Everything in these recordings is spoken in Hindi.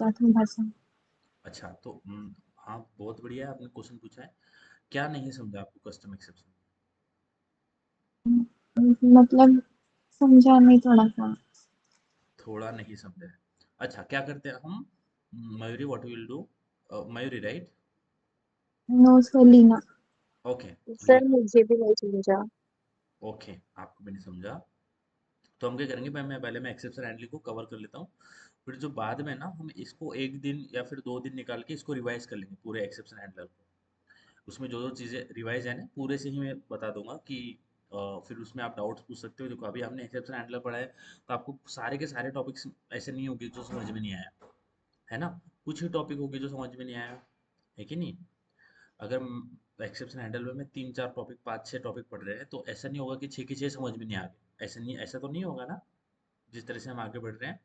चाहती हूँ भाषा। अच्छा तो हाँ बहुत बढ़िया आपने क्वेश्चन पूछा है। क्या नहीं समझा आपको कस्टम एक्सेप्शन? मतलब समझा नहीं थोड़ा-सा। थोड़ा नहीं समझे। अच्छा क्या करते हैं हम? Mayuri what will do? Mayuri right? No Selina. Okay. Sir मुझे भी नहीं समझा। ओके आपको भी नहीं समझा। तो हम क्या करेंगे, मैं एक्सेप्शन हैंडलिंग को कवर कर लेता हूँ। फिर जो बाद में ना हम इसको एक दिन या फिर 2 दिन निकाल के इसको रिवाइज कर लेंगे पूरे एक्सेप्शन हैंडलर को। उसमें जो जो चीज़ें रिवाइज है ना पूरे से ही मैं बता दूंगा कि फिर उसमें आप डाउट्स पूछ सकते हो। देखो अभी हमने एक्सेप्शन हैंडलर पढ़ा है तो आपको सारे के सारे टॉपिक्स ऐसे नहीं होंगे जो समझ में नहीं आया, है ना? कुछ ही टॉपिक होंगे जो समझ में नहीं आया, है कि नहीं? अगर एक्सेप्शन हैंडल में 3-4 टॉपिक 5-6 टॉपिक पढ़ रहे हैं तो ऐसा नहीं होगा कि 6 के 6 समझ में नहीं आ गए। ऐसा नहीं, ऐसा तो नहीं होगा ना जिस तरह से हम आगे बढ़ रहे हैं,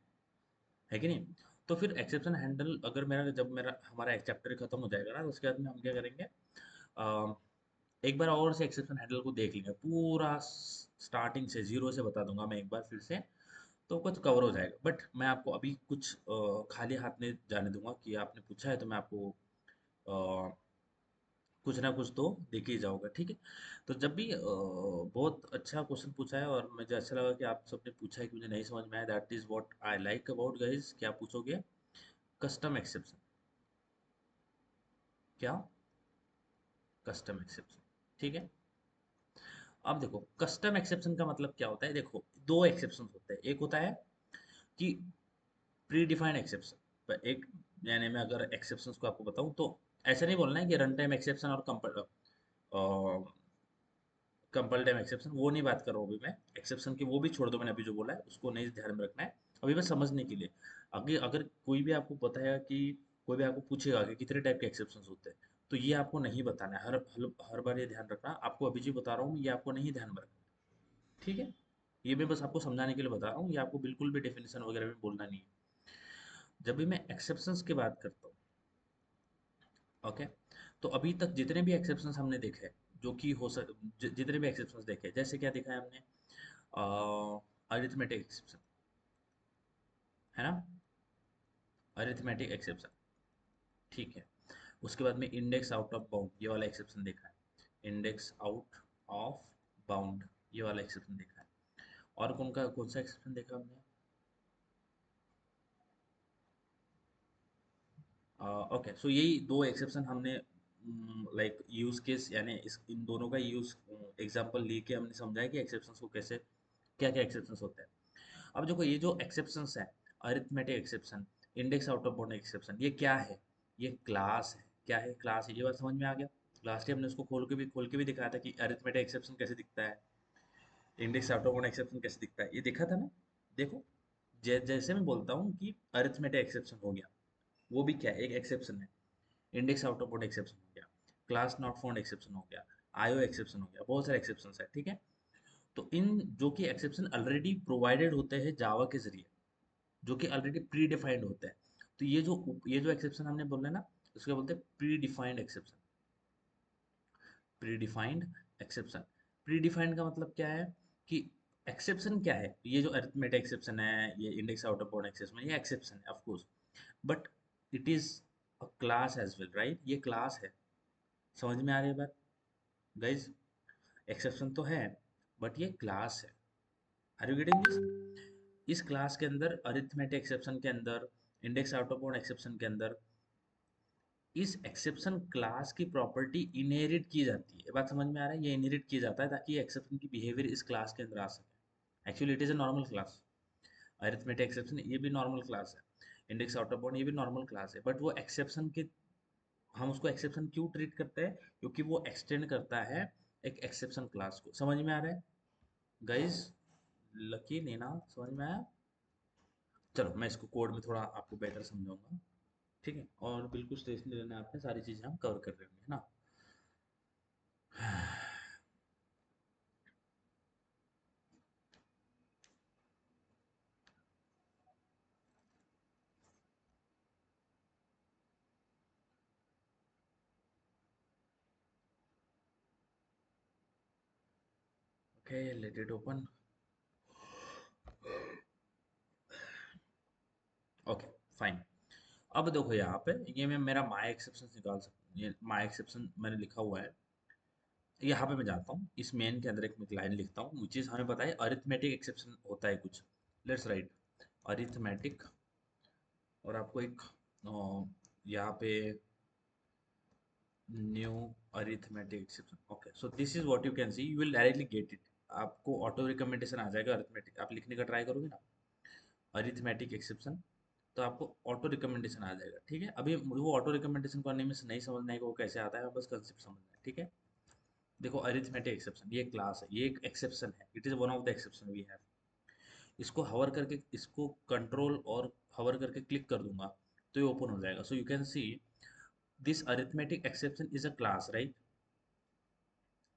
है कि नहीं? तो फिर एक्सेप्शन हैंडल अगर जब मेरा हमारा एक चैप्टर खत्म हो जाएगा ना तो उसके बाद में हम क्या करेंगे, अ, एक बार और से एक्सेप्शन हैंडल को देख लेंगे पूरा स्टार्टिंग से जीरो से बता दूंगा मैं एक बार फिर से। तो कुछ कवर हो जाएगा बट मैं आपको अभी कुछ खाली हाथ नहीं जाने दूंगा कि आपने पूछा है तो मैं आपको कुछ ना कुछ तो देके ही जाऊंगा, ठीक है? तो जब भी बहुत अच्छा क्वेश्चन पूछा है और मुझे अच्छा लगा कि आप सबने पूछा है कि मुझे नहीं समझ में आया, that is what I like about guys. क्या पूछोगे? Custom exception. क्या? कस्टम एक्सेप्शन, ठीक है। अब देखो कस्टम एक्सेप्शन का मतलब क्या होता है। देखो दो एक्सेप्शन होते हैं, एक होता है कि प्री डिफाइंड एक्सेप्शन। पर एक, यानी मैं अगर एक्सेप्शंस को आपको बताऊं तो ऐसा नहीं बोलना है कि रन टाइम एक्सेप्शन और कंपल टाइम एक्सेप्शन, वो नहीं बात कर रहा हूँ अभी मैं। एक्सेप्शन की वो भी छोड़ दो, मैंने अभी जो बोला है उसको नहीं ध्यान में रखना है। अभी बस समझने के लिए, अगर अगर कोई भी आपको बताया कि कोई भी आपको पूछेगा कि कितने टाइप के एक्सेप्शंस होते हैं तो ये आपको नहीं बताना है। हर बार ये ध्यान रखना, आपको अभी जो बता रहा हूँ ये आपको नहीं ध्यान में रखना, ठीक है? ये मैं बस आपको समझाने के लिए बता रहा हूँ, ये आपको बिल्कुल भी डेफिनेशन वगैरह में बोलना नहीं है जब भी मैं एक्सेप्शंस की बात करता हूँ। ओके, तो अभी तक जितने भी एक्सेप्शंस हमने देखे, जो कि जितने भी एक्सेप्शंस देखे, जैसे क्या देखा है हमने, अरिथमेटिक एक्सेप्शन, है ना? अरिथमेटिक एक्सेप्शन, ठीक है। उसके बाद में इंडेक्स आउट ऑफ बाउंड, ये वाला एक्सेप्शन देखा है। इंडेक्स आउट ऑफ बाउंड, ये वाला एक्सेप्शन देखा है। और कौन सा एक्सेप्शन देखा हमने? ओके, सो यही दो एक्सेप्शन हमने लाइक यूज केस, यानी इन दोनों का यूज एग्जांपल लेके हमने समझा है कि एक्सेप्शंस को कैसे, क्या क्या एक्सेप्शंस होते हैं। अब देखो ये जो एक्सेप्शंस है, arithmetic exception, index out of bound exception, ये क्या है? ये क्लास है। क्या है? क्लास है। ये बात समझ में आ गया? लास्ट टाइम हमने उसको खोल के भी दिखाया था कि अरिथमेटिक एक्सेप्शन कैसे दिखता है, index out of bound exception कैसे दिखता है, ये देखा था ना? देखो जैसे मैं बोलता हूँ कि अरिथमेटिक एक्सेप्शन हो गया, वो भी क्या है? एक एक्सेप्शन है। Index out of bound exception हो गया, क्लास नॉट फाउंड एक्सेप्शन हो गया, आईओ एक्सेप्शन हो गया, बहुत सारे एक्सेप्शन है, ठीक है? तो इन जो कि एक्सेप्शन ऑलरेडी प्रोवाइडेड होते हैं जावा के जरिए, जो कि ऑलरेडी प्री डिफाइंड होता है। तो ये जो एक्सेप्शन हमने बोला ना, उसको बोलते हैं pre defined exception. Pre defined exception, pre defined का मतलब क्या है कि एक्सेप्शन क्या है? ये जो अरिथमेटिक एक्सेप्शन है, ये index out of bound exception, ये एक्सेप्शन है of course, but it is a class as well, right? ये क्लास है। समझ में आ रही है बात गाइज? एक्सेप्शन तो है बट ये क्लास है। Are you getting this? इस क्लास के अंदर, अरिथमेटिक एक्सेप्शन के अंदर, index out of bound exception के अंदर, इस एक्सेप्शन क्लास की प्रॉपर्टी इनहेरिट की जाती है। ये बात समझ में आ रहा है? ये इनहेरिट किया जाता है ताकि एक्सेप्शन की बिहेवियर इस क्लास के अंदर आ सके। Actually it is a normal class. Arithmetic exception ये भी नॉर्मल क्लास है, इंडेक्स आउट ऑफ बाउंड ये भी नॉर्मल क्लास है, बट वो एक्सेप्शन के, हम उसको एक्सेप्शन क्यों ट्रीट करते हैं? क्योंकि वो एक्सटेंड करता है एक एक्सेप्शन क्लास को। समझ में आ रहा है गाइज? लकी नहीं ना? समझ में आया? चलो मैं इसको कोड में थोड़ा आपको बेटर समझाऊंगा, ठीक है? और बिल्कुल स्ट्रेस नहीं लेना है आपने, सारी चीजें हम कवर कर रहे होंगे, है ना? Okay, let it open. Okay, fine. अब देखो यहाँ पे ये मैं मेरा माई एक्सेप्शन निकाल सकता, ये माई एक्सेप्शन मैंने लिखा हुआ है। यहाँ पे मैं जाता हूँ इस मेन के अंदर, एक लाइन लिखता हूँ विच इज, हमें पता है अरिथमेटिक एक्सेप्शन होता है कुछ। लेट्स राइट अरिथमेटिक, और आपको एक यहाँ पे new arithmetic exception. Okay, so this is what you can C, you will directly get it. आपको ऑटो रिकमेंडेशन आ जाएगा, अरिथमेटिक आप लिखने का ट्राई करोगे ना अरिथमेटिक एक्सेप्शन, तो आपको ऑटो रिकमेंडेशन आ जाएगा। ठीक है, अभी वो ऑटो रिकमेंडेशन करने में नहीं समझना है कि वो कैसे आता है, बस कंसेप्ट समझना है। ठीक है, देखो अरिथमेटिक एक्सेप्शन ये क्लास है, ये एक एक्सेप्शन है, it is one of the exception we have. इसको हवर करके, इसको कंट्रोल और हवर करके क्लिक कर दूंगा तो ये ओपन हो जाएगा। So you can see this arithmetic exception is a class, right?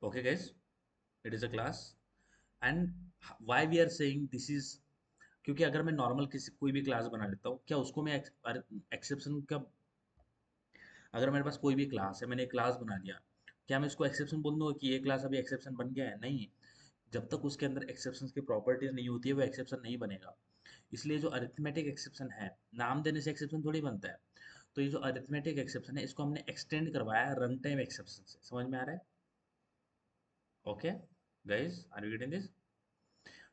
Okay guys, it is a class. And why we are saying this is, क्योंकि अगर मैं नॉर्मल किसी कोई भी क्लास बना लेता हूँ, क्या उसको मैं एक्सेप्शन का, अगर मेरे पास कोई भी क्लास है, मैंने एक क्लास बना दिया, क्या मैं इसको एक्सेप्शन बोल दूंगा कि ये क्लास अभी एक्सेप्शन बन गया है? नहीं, जब तक उसके अंदर एक्सेप्शंस की प्रॉपर्टीज नहीं होती है वो एक्सेप्शन नहीं बनेगा। इसलिए जो अरिथमेटिक एक्सेप्शन है, नाम देने से एक्सेप्शन थोड़ी बनता है। तो ये जो अरिथमेटिक एक्सेप्शन है, इसको हमने एक्सटेंड करवाया रन टाइम एक्सेप्शन से। समझ में आ रहा है? Okay guys, are you getting this?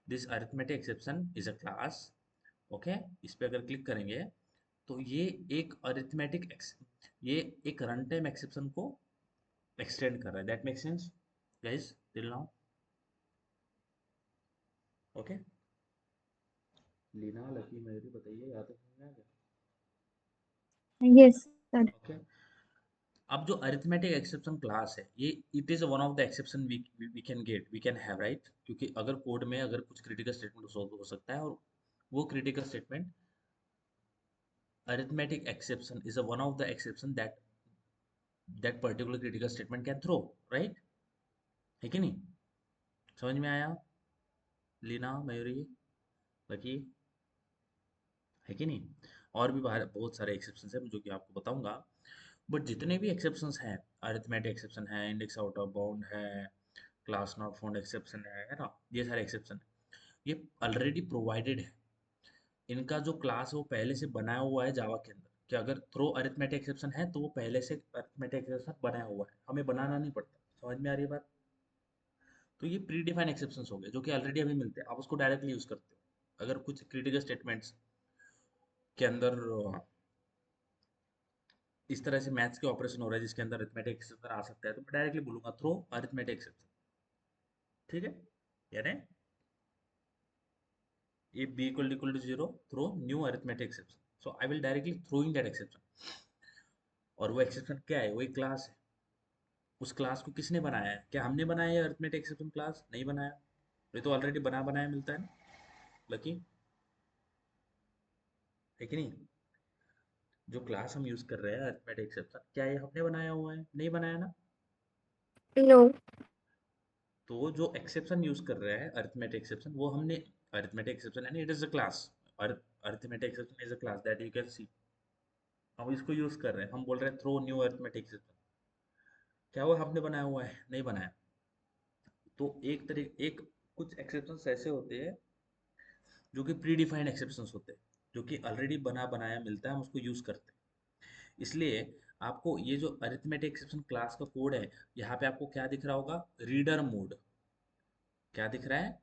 This arithmetic exception is a class. Okay, इस पे अगर क्लिक करेंगे तो ये एक अरिथमेटिक ये एक रन टाइम एक्सेप्शन को एक्सटेंड कर रहा है। That make sense guys till now? Okay, Leena, Lucky, Mayuri, बताइए यहाँ तक समझ में आ गया? Yes sir. ओके, अब जो अरिथमेटिक एक्सेप्शन क्लास है, ये it is one of the exception we can get, we can have, right? क्योंकि अगर कोड में अगर कुछ क्रिटिकल स्टेटमेंट हो सकता है, और वो critical statement arithmetic exception is one of the exception that particular critical statement can throw, right? है कि नहीं? समझ में आया लीना, मयूरी, लकी? है कि नहीं? और भी बाहर बहुत सारे एक्सेप्शंस हैं जो कि आपको बताऊंगा। बट जितने भी एक्सेप्शंस हैं, अरिथमेटिक एक्सेप्शन है, इंडेक्स आउट ऑफ बाउंड है, क्लास नॉट फाउंड एक्सेप्शन है ना, ये सारे एक्सेप्शन ये ऑलरेडी प्रोवाइडेड है। इनका जो क्लास है वो पहले से बनाया हुआ है जावा के अंदर, कि अगर थ्रो अरिथमेटिक एक्सेप्शन है तो वो पहले से अरिथमेटिक एक्सेप्शन बनाया हुआ है, हमें बनाना नहीं पड़ता। समझ में आ रही है बात? तो ये प्री डिफाइंड एक्सेप्शंस हो गए जो कि ऑलरेडी अभी मिलते हैं, आप उसको डायरेक्टली यूज करते हो। अगर कुछ क्रिटिकल स्टेटमेंट्स के अंदर इस तरह से मैथ्स के ऑपरेशन हो रहा है जिसके अंदर अरिथमेटिक एक्सेप्शन आ सकता है, तो मैं डायरेक्टली बोलूंगा थ्रो अरिथमेटिक एक्सेप्शन। ठीक है, यानी if b equal to 0, throw new arithmetic exception. So I will directly throwing that exception. और वो एक्सेप्शन क्या है? वही क्लास है। उस क्लास को किसने बनाया है? क्या हमने बनाया है अरिथमेटिक एक्सेप्शन क्लास? नहीं बनाया, ये तो ऑलरेडी बना बनाया मिलता है ना लकी, है कि नहीं? जो क्लास हम यूज कर रहे हैं अरिथमेटिक एक्सेप्शन, क्या ये हमने बनाया हुआ है? नहीं बनाया ना। नो। तो जो एक्सेप्शन यूज कर रहे हैं अरिथमेटिक एक्सेप्शन, वो हमने, अरिथमेटिक एक्सेप्शन यानी it is a class, arithmetic exception is a class that you can सी, हम इसको यूज कर रहे हैं, हम बोल रहे हैं थ्रो न्यू अरिथमेटिक एक्सेप्शन। क्या वो हमने बनाया हुआ है? नहीं बनाया। तो एक कुछ एक्सेप्शंस ऐसे होते हैं जो कि प्री डिफाइंड एक्सेप्शंस होते हैं, जो कि ऑलरेडी बना बनाया मिलता है, हम उसको यूज करते हैं। इसलिए आपको ये जो अरिथमेटिक एक्सेप्शन क्लास का कोड है, यहाँ पे आपको क्या दिख रहा होगा? Reader mode. क्या दिख रहा है?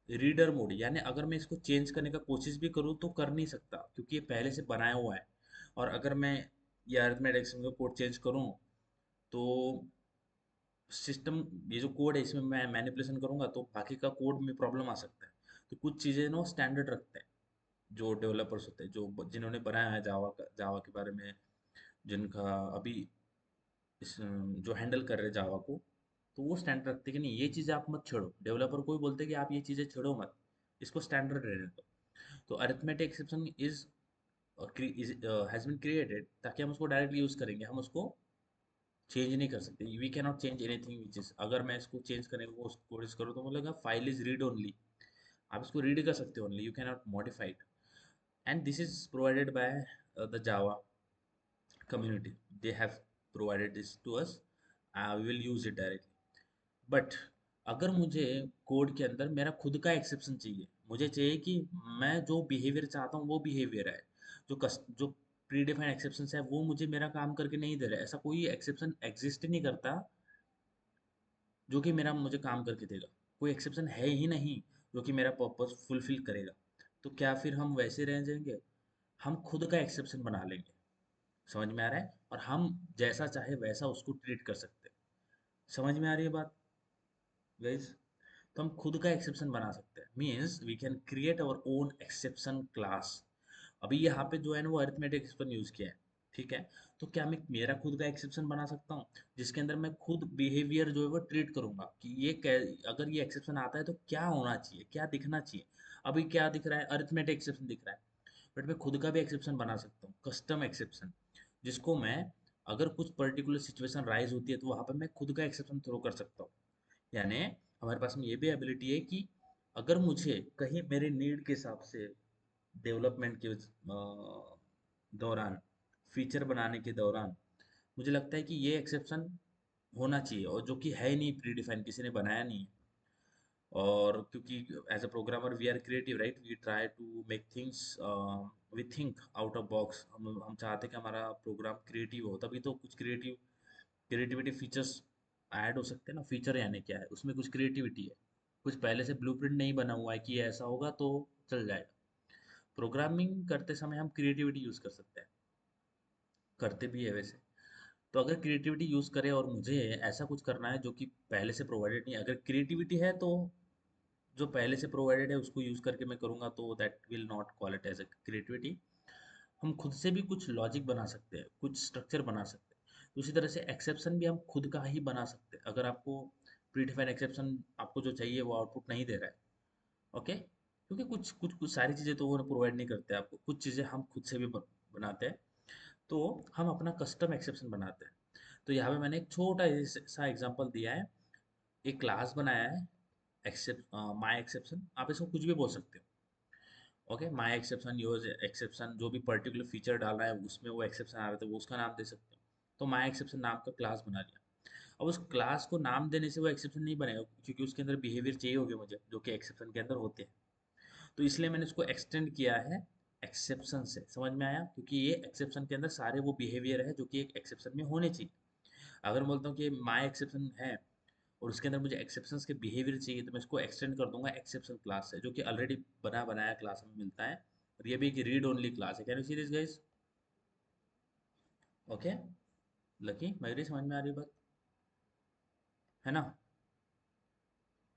Reader mode. यानी अगर मैं इसको चेंज करने का कोशिश भी करूँ तो कर नहीं सकता, क्योंकि ये पहले से बनाया हुआ है। और अगर मैं ये अरिथमेटिक एक्सेप्शन का कोड चेंज करूँ तो सिस्टम, ये जो कोड है इसमें मैं मैनिपुलेशन करूंगा तो बाकी का कोड में प्रॉब्लम आ सकता है। तो कुछ चीज़ें ना स्टैंडर्ड रखते हैं जो डेवलपर्स होते हैं, जो जिन्होंने बनाया है जावा के बारे में, जिनका अभी इस जो हैंडल कर रहे हैं जावा को, तो वो स्टैंडर्ड रखते हैं कि नहीं ये चीज़ें आप मत छेड़ो। डेवलपर को भी बोलते हैं कि आप ये चीज़ें छेड़ो मत, इसको स्टैंडर्ड रहने दो। तो arithmetic exception is has been created ताकि हम उसको डायरेक्टली यूज करेंगे, हम उसको चेंज नहीं कर सकते। We can not change anything which is, अगर मैं इसको चेंज करने को कोशिश करूँ तो बोलेगा फाइल इज रीड ओनली, आप इसको रीड कर सकते हो only, you can not modify it. And this is provided by the Java community, they have provided this to us, we will use it directly. But अगर मुझे कोड के अंदर मेरा खुद का एक्सेप्शन चाहिए, मुझे चाहिए कि मैं जो बिहेवियर चाहता हूँ वो बिहेवियर है, जो प्री डिफाइंड एक्सेप्शन है वो मुझे मेरा काम करके नहीं दे रहा है। ऐसा कोई एक्सेप्शन एग्जिस्ट ही नहीं करता जो कि मेरा मुझे काम करके देगा। कोई एक्सेप्शन है ही नहीं जो कि मेरा पर्पस फुलफिल करेगा। तो क्या फिर हम वैसे रह जाएंगे? हम खुद का एक्सेप्शन बना लेंगे। समझ में आ रहा है? और हम जैसा चाहे वैसा उसको ट्रीट कर सकते हैं। समझ में आ रही है बात गाइस? तो हम खुद का एक्सेप्शन बना सकते हैं, means we can create our own exception class. अभी यहाँ पे जो है ना वो अरिथमेटिक एक्सेप्शन यूज किया है, ठीक है? तो क्या मैं मेरा खुद का एक्सेप्शन बना सकता हूँ जिसके अंदर मैं खुद बिहेवियर जो है वो ट्रीट करूंगा कि अगर ये एक्सेप्शन आता है तो क्या होना चाहिए, क्या दिखना चाहिए। अभी क्या दिख रहा है? अरिथमेटिक एक्सेप्शन दिख रहा है, बट मैं खुद का भी एक्सेप्शन बना सकता हूँ, कस्टम एक्सेप्शन, जिसको मैं अगर कुछ पर्टिकुलर सिचुएशन राइज होती है तो वहां पर मैं खुद का एक्सेप्शन थ्रो कर सकता हूँ। यानी हमारे पास में ये भी एबिलिटी है कि अगर मुझे कहीं मेरे नीड के हिसाब से डेवलपमेंट के दौरान, फीचर बनाने के दौरान मुझे लगता है कि ये एक्सेप्शन होना चाहिए, और जो कि है ही नहीं, प्री डिफाइन किसी ने बनाया नहीं है। और क्योंकि as a programmer we are creative, right? We try to make things, we think out of box. हम चाहते हैं कि हमारा प्रोग्राम क्रिएटिव हो, तभी तो कुछ क्रिएटिविटी फीचर्स ऐड हो सकते हैं ना। फीचर यानी क्या है? उसमें कुछ क्रिएटिविटी है, कुछ पहले से ब्लूप्रिंट नहीं बना हुआ है कि ये ऐसा होगा तो चल जाएगा। प्रोग्रामिंग करते समय हम क्रिएटिविटी यूज कर सकते हैं, करते भी है वैसे। तो अगर क्रिएटिविटी यूज करें और मुझे ऐसा कुछ करना है जो कि पहले से प्रोवाइडेड नहीं है, अगर क्रिएटिविटी है तो जो पहले से प्रोवाइडेड है उसको यूज करके मैं करूंगा तो that will not call it as a creativity. हम खुद से भी कुछ लॉजिक बना सकते हैं, कुछ स्ट्रक्चर बना सकते हैं। तो उसी तरह से एक्सेप्शन भी हम खुद का ही बना सकते हैं। अगर आपको प्रीडिफाइंड एक्सेप्शन आपको जो चाहिए वो आउटपुट नहीं दे रहा है, ओके, क्योंकि कुछ सारी चीज़ें तो वो प्रोवाइड नहीं करते आपको, कुछ चीज़ें हम खुद से भी बनाते हैं। तो हम अपना कस्टम एक्सेप्शन बनाते हैं। तो यहाँ पे मैंने एक छोटा सा एग्जांपल दिया है, एक क्लास बनाया है, एक्सेप्ट माई एक्सेप्शन, आप इसको कुछ भी बोल सकते हो। Okay, my exception, your exception, जो भी पर्टिकुलर फीचर डालना है उसमें वो एक्सेप्शन आ रहा था वो उसका नाम दे सकते हो। तो माई एक्सेप्शन नाम का क्लास बना लिया। अब उस क्लास को नाम देने से वो एक्सेप्शन नहीं बनेगा, क्योंकि उसके अंदर बिहेवियर चाहिए होगा मुझे जो कि एक्सेप्शन के अंदर होते हैं। तो इसलिए मैंने उसको एक्सटेंड किया है एक्सेप्शन से। समझ में आया? क्योंकि ये एक्सेप्शन के अंदर सारे वो बिहेवियर है जो कि एक एक्सेप्शन में होने चाहिए। अगर मैं बोलता हूँ कि माई एक्सेप्शन है और उसके अंदर मुझे एक्सेप्शंस के बिहेवियर चाहिए, तो मैं इसको एक्सटेंड कर दूंगा एक्सेप्शन क्लास से, जो कि ऑलरेडी बना बनाया क्लास में मिलता है। और ये भी एक रीड ओनली क्लास है। Can you see this guys? Okay, lucky मेरी समझ में आ रही बात है ना?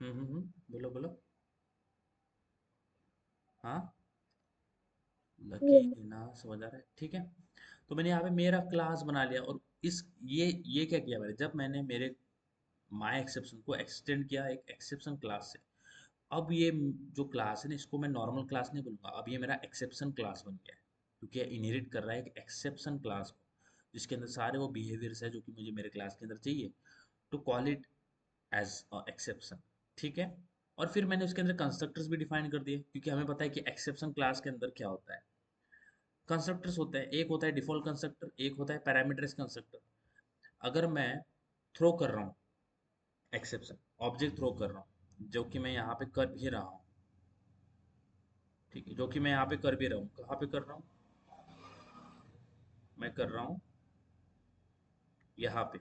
बोलो बोलो। हाँ, लकी ये ना समझ आ रहा है, ठीक है। तो मैंने यहाँ पे मेरा क्लास बना लिया, और इस ये क्या किया मैंने, जब मैंने मेरे माई एक्सेप्शन को एक्सटेंड किया एक एक्सेप्शन क्लास से, अब ये जो क्लास है ना इसको मैं नॉर्मल क्लास नहीं बोलूंगा, अब ये मेरा एक्सेप्शन क्लास बन गया है, क्योंकि इनहेरिट कर रहा है एक एक्सेप्शन क्लास को जिसके अंदर सारे वो बिहेवियर्स है जो कि मुझे मेरे क्लास के अंदर चाहिए, to call it as exception, ठीक है। और फिर मैंने उसके अंदर कंस्ट्रक्टर्स भी डिफाइन कर दिए, क्योंकि हमें पता है कि एक्सेप्शन क्लास के अंदर क्या होता है। कंस्ट्रक्टर्स होते हैं, एक होता है डिफॉल्ट कंस्ट्रक्टर, एक होता है पैरामीटर्स कंस्ट्रक्टर। अगर मैं थ्रो कर रहा हूँ एक्सेप्शन, ऑब्जेक्ट थ्रो कर रहा हूँ जो कि मैं यहाँ पे कर भी रहा हूँ, ठीक है, जो कि मैं यहाँ पे कर भी रहा हूँ, कहाँ पे कर रहा हूँ? मैं कर रहा हूँ यहाँ पे,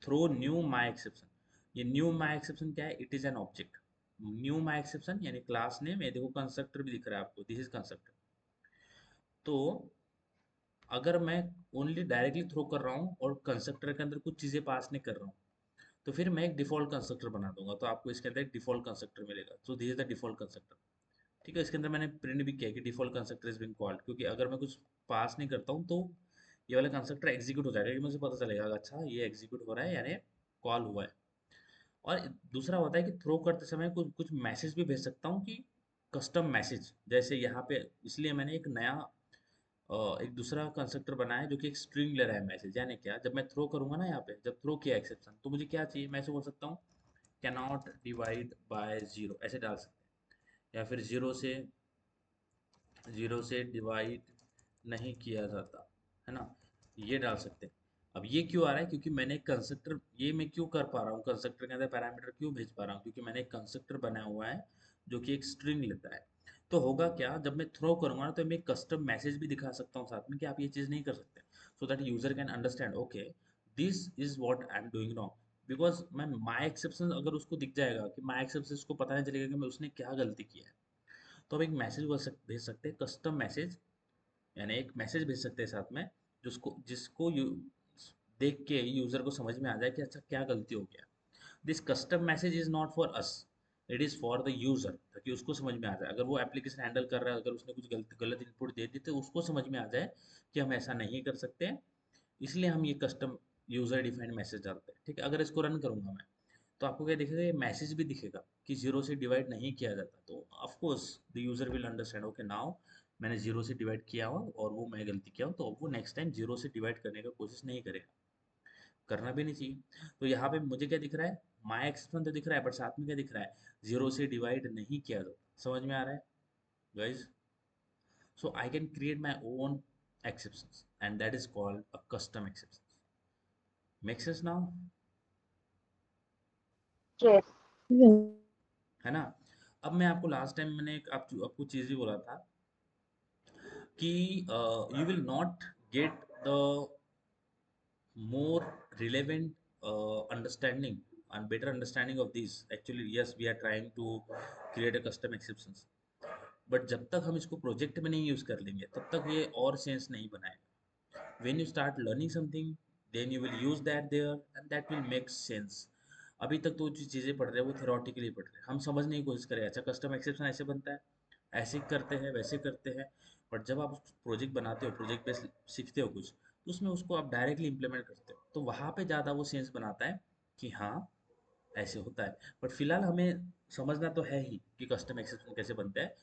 थ्रो न्यू माई एक्सेप्शन। ये न्यू माई एक्सेप्शन क्या है? It is an object. Knew my exception यानी क्लास नेम, ये देखो कंस्ट्रक्टर भी दिख रहा है आपको, दिस इज कंस्ट्रक्टर। तो अगर मैं ओनली डायरेक्टली थ्रो कर रहा हूँ और कंस्ट्रक्टर के अंदर कुछ चीज़ें पास नहीं कर रहा हूँ, तो फिर मैं एक डिफॉल्ट कंस्ट्रक्टर बना दूंगा, तो आपको इसके अंदर एक डिफॉल्ट कंस्ट्रक्टर मिलेगा। तो this is the default constructor, ठीक है। इसके अंदर मैंने प्रिंट भी किया कि default constructor is being called, क्योंकि अगर मैं कुछ पास नहीं करता हूँ तो ये वाला कंस्ट्रक्टर एग्जीक्यूट हो जाएगा, कि मुझे पता चलेगा अच्छा ये एग्जीक्यूट हो रहा है यानी कॉल हुआ है। और दूसरा होता है कि थ्रो करते समय कुछ कुछ मैसेज भी भेज सकता हूँ, कि कस्टम मैसेज, जैसे यहाँ पे इसलिए मैंने एक नया एक दूसरा कंस्ट्रक्टर बनाया है जो कि एक स्ट्रिंग ले रहा है मैसेज। यानी क्या, जब मैं थ्रो करूंगा ना यहाँ पे, जब थ्रो किया एक्सेप्शन, तो मुझे क्या चाहिए? मैं ऐसे बोल सकता हूँ कैनॉट डिवाइड बाय जीरो, ऐसे डाल सकते हैं, या फिर जीरो से डिवाइड नहीं किया जाता, है ना, ये डाल सकते हैं। अब ये क्यों आ रहा है? क्योंकि मैंने एक कंस्ट्रक्टर, ये मैं क्यों कर पा रहा हूँ, कंस्ट्रक्टर के अंदर पैरामीटर क्यों भेज पा रहा हूँ? क्योंकि मैंने एक कंस्ट्रक्टर बनाया हुआ है जो कि एक स्ट्रिंग लेता है। तो होगा क्या, जब मैं थ्रो करूंगा ना तो मैं कस्टम मैसेज भी दिखा सकता हूँ साथ में कि आप ये चीज़ नहीं कर सकते, so that user can understand okay this is what I am doing wrong. Because मैं माई एक्सेप्शन अगर उसको दिख जाएगा कि माई एक्सेप्शन, उसको पता नहीं चलेगा कि मैं उसने क्या गलती किया है, तो हम एक मैसेज भेज सकते हैं, कस्टम मैसेज, यानी एक मैसेज भेज सकते हैं साथ में जिसको जिसको देख के यूजर को समझ में आ जाए कि अच्छा क्या गलती हो गया। This custom message is not for us, it is for the user, ताकि उसको समझ में आ जाए, अगर वो एप्लीकेशन हैंडल कर रहा है, अगर उसने कुछ गलत इनपुट दे दी तो उसको समझ में आ जाए कि हम ऐसा नहीं कर सकते हैं, इसलिए हम ये कस्टम यूजर डिफाइंड मैसेज डालते हैं। ठीक है, अगर इसको रन करूंगा मैं तो आपको क्या दिखेगा, ये मैसेज भी दिखेगा कि जीरो से डिवाइड नहीं किया जाता, तो of course the user will understand okay now मैंने जीरो से डिवाइड किया हुआ और वो मैं गलती किया हूँ, तो अब वो नेक्स्ट टाइम जीरो से डिवाइड करने का कोशिश नहीं करेगा, करना भी नहीं चाहिए। तो यहाँ पे मुझे क्या दिख रहा है, माई एक्सप्रेशन तो दिख रहा है, बट साथ में क्या दिख रहा है, जीरो से डिवाइड नहीं किया जाता। समझ में आ रहा है guys? So I can create my own exceptions and that is called a custom exceptions. Make sense now? Yes. Yes. है ना? अब मैं आपको लास्ट टाइम मैंने आपको चीज़ भी बोला था कि you will not get the more relevant understanding and better understanding of these. Actually yes, we are trying to create a custom exceptions, but जब तक हम इसको प्रोजेक्ट में नहीं यूज कर लेंगे तब तक ये और सेंस नहीं बनाएगा। When you start learning something then you will use that there and that will make sense. अभी तक तो जो चीज़ें पढ़ रहे हैं वो थ्योरेटिकली पढ़ रहे हैं, हम समझने की कोशिश करें अच्छा कस्टम एक्सेप्शन ऐसे बनता है, ऐसे करते हैं वैसे करते हैं, बट जब आप प्रोजेक्ट बनाते हो, प्रोजेक्ट बेस सीखते हो कुछ, तो उसमें उसको आप डायरेक्टली इंप्लीमेंट करते हो, तो वहाँ पे ज़्यादा वो सेंस बनाता है कि हाँ ऐसे होता है। बट फिलहाल हमें समझना तो है ही कि कस्टम एक्सेप्शन कैसे बनता है,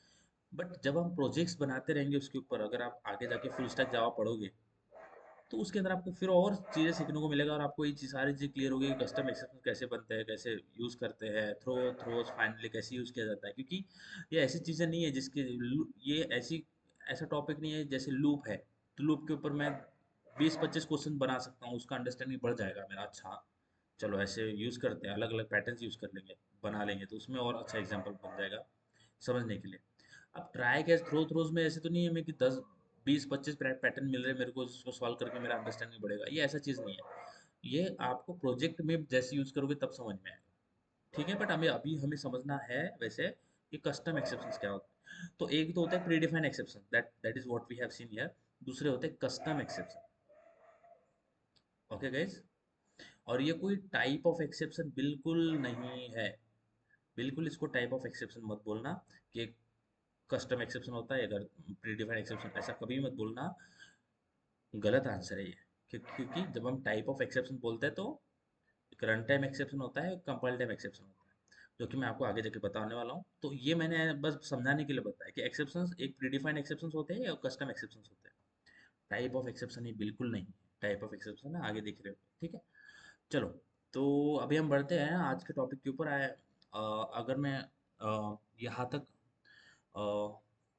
बट जब हम प्रोजेक्ट्स बनाते रहेंगे उसके ऊपर, अगर आप आगे जाके फुल स्टैक जावा पढ़ोगे तो उसके अंदर आपको फिर और चीज़ें सीखने को मिलेगा और आपको ये सारी चीज़ क्लियर होगी कि कस्टम एक्सेप्शन कैसे बनते हैं, कैसे यूज़ करते हैं, थ्रोज फाइनली कैसे यूज़ किया जाता है, क्योंकि ये ऐसी चीज़ें नहीं है जिसके ये ऐसी ऐसा टॉपिक नहीं है जैसे लूप है, तो लूप के ऊपर मैं 20-25 क्वेश्चन बना सकता हूँ, उसका अंडरस्टैंडिंग बढ़ जाएगा मेरा। अच्छा चलो ऐसे यूज़ करते हैं, अलग अलग पैटर्न्स यूज़ कर लेंगे, बना लेंगे, तो उसमें और अच्छा एग्जाम्पल बन जाएगा समझने के लिए। अब ट्राई कैच थ्रोज में ऐसे तो नहीं है मैं कि 10-20-25 पैटर्न मिल रहे हैं मेरे को, उसको सॉल्व करके मेरा अंडरस्टैंडिंग बढ़ेगा, ये ऐसा चीज़ नहीं है। ये आपको प्रोजेक्ट में जैसे यूज़ करोगे तब समझ में आएगा। ठीक है, बट हमें अभी हमें समझना है वैसे कि कस्टम एक्सेप्शंस क्या होते हैं। तो एक तो होता है predefined exception, that is what we have seen here. दूसरे होते हैं कस्टम एक्सेप्शन। ओके गाइस, और ये कोई टाइप ऑफ एक्सेप्शन बिल्कुल नहीं है, बिल्कुल इसको टाइप ऑफ एक्सेप्शन मत बोलना कि कस्टम एक्सेप्शन होता है अगर प्रीडिफाइंड एक्सेप्शन, ऐसा कभी मत बोलना, गलत आंसर है ये। क्योंकि जब हम टाइप ऑफ एक्सेप्शन बोलते हैं तो एक रन टाइम एक्सेप्शन होता है, कंपाइल टाइम एक्सेप्शन होता है, जो कि मैं आपको आगे जाके बताने वाला हूँ। तो ये मैंने बस समझाने के लिए बताया कि एक्सेप्शंस एक प्रीडिफाइंड एक्सेप्शंस होते हैं या कस्टम एक्सेप्शंस होते हैं, टाइप ऑफ एक्सेप्शन ही बिल्कुल नहीं, टाइप ऑफ एक्सेप्शन है आगे दिख रहे हो। ठीक है, चलो, तो अभी हम बढ़ते हैं आज के टॉपिक के ऊपर आए। अगर मैं यहाँ तक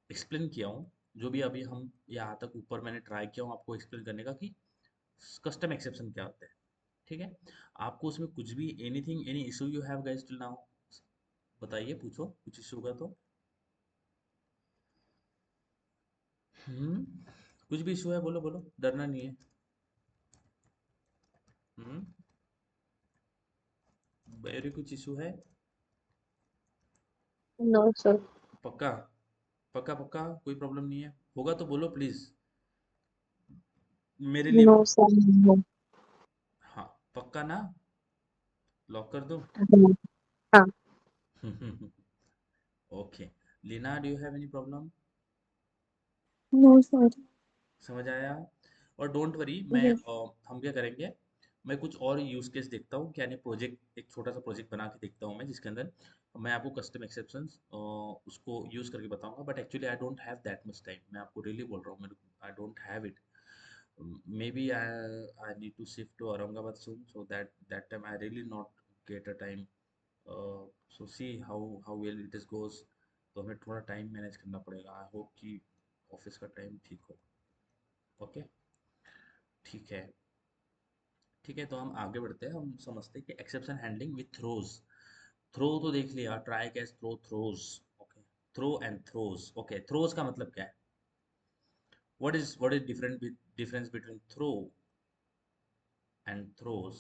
एक्सप्लेन किया हूँ, जो भी अभी हम यहाँ तक ऊपर मैंने ट्राई किया हूँ आपको एक्सप्लेन करने का कि कस्टम एक्सेप्शन क्या होता है। ठीक है, आपको उसमें कुछ भी anything any issue you have guys till now, बताइए, पूछो कुछ इशू होगा तो। हम्म, कुछ भी इशू है बोलो बोलो, डरना नहीं है। हम्म, मेरे कुछ इशू है? No, sir. पक्का? पक्का पक्का कोई प्रॉब्लम नहीं है, होगा तो बोलो प्लीज, मेरे लिए। No, sir. No. हाँ, पक्का ना? लॉक कर दो? हाँ हाँ, okay, Leena do you have any problem? No, sir. समझ आया? और डोंट वरी, मैं Yes. हम क्या करेंगे, मैं कुछ और यूज केस देखता हूँ, यानी प्रोजेक्ट, एक छोटा सा प्रोजेक्ट बना के देखता हूँ मैं, जिसके अंदर मैं आपको कस्टम एक्सेप्शंस उसको यूज करके बताऊंगा, but actually I don't have that much time, मैं आपको रियली बोल रहा हूँ, मेरे I don't have it. Maybe I need to shift to Aurangabad soon, so that time I really not get a time. So see how well it is goes. तो हमें थोड़ा टाइम मैनेज करना पड़ेगा, आई होप कि ऑफिस का टाइम ठीक हो। ओके, ठीक है, ठीक है, तो हम आगे बढ़ते हैं, हम समझते हैं कि exception handling with throws. Throw तो देख लिया, try catch throw throws. Okay, throw and throws. Okay, throws का मतलब क्या है? what is difference between throw and throws?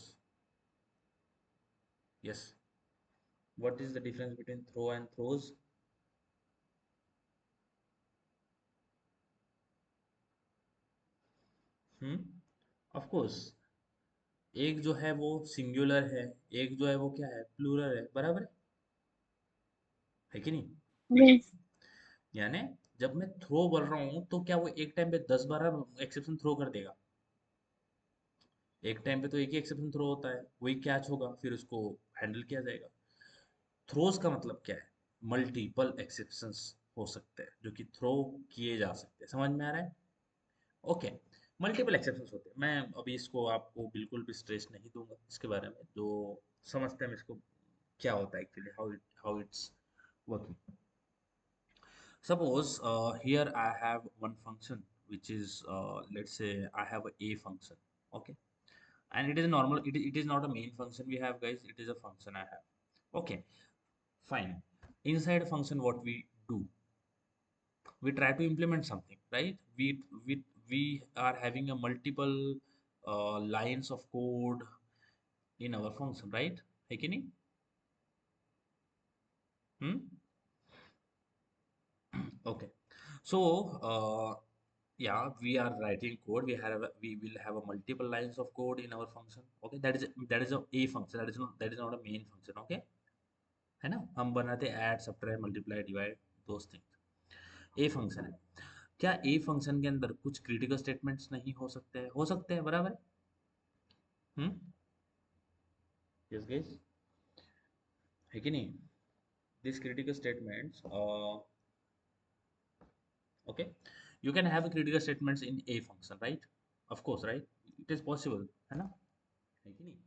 Yes, what is the difference between throw and throws? Hmm, of course, एक जो है वो सिंगुलर है, एक जो है वो क्या है, प्लूरल है, बराबर है कि नहीं? yes, यानी जब मैं थ्रो बोल रहा हूँ तो क्या वो एक टाइम पे 10-12 एक्सेप्शन थ्रो कर देगा? एक टाइम पे तो एक ही एक्सेप्शन थ्रो होता है, वही कैच होगा, फिर उसको हैंडल किया जाएगा। थ्रोज का मतलब क्या है? मल्टीपल एक्सेप्शंस हो सकते हैं जो कि थ्रो किए जा सकते हैं, समझ में आ रहा है? ओके, मल्टीपल एक्सेप्शंस होते हैं। मैं अभी इसको आपको बिल्कुल भी स्ट्रेस नहीं दूंगा इसके बारे में, जो समझते हैं इसको क्या होता है actually, how it's working. Suppose here I have one function which is let's say I have a function, okay, and it is normal. It is not a main function we have, guys. It is a function I have. Okay, fine. Inside a function, what we do? We try to implement something, right? We are having a multiple lines of code in our function, right? है कि नहीं? Hmm? Okay. So, yeah, we are writing code. We will have a multiple lines of code in our function. Okay, that is a function. That is not a main function. Okay, है ना? हम बनाते add, subtract, multiply, divide, those things. A function है। क्या ए फंक्शन के अंदर कुछ क्रिटिकल स्टेटमेंट्स नहीं हो सकते हैं? हो सकते हैं, बराबर है? हम्म, यस गाइस, है कि नहीं? This critical statements, okay, you can have critical statements in a function, right? Of course, right? It is possible, है ना? है कि नहीं?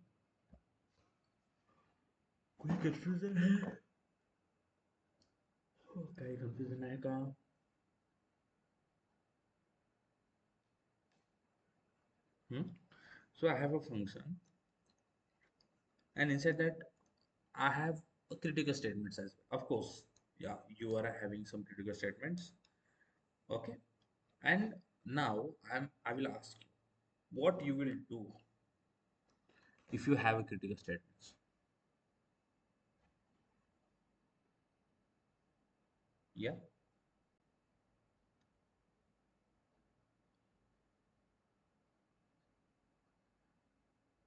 कोई कंफ्यूजन है? कहीं कंफ्यूजन है का? hmm? So I have a function, and inside that I have a critical statements as well. Of course, yeah, you are having some critical statements, okay? And now I will ask you what you will do if you have a critical statements. Yeah,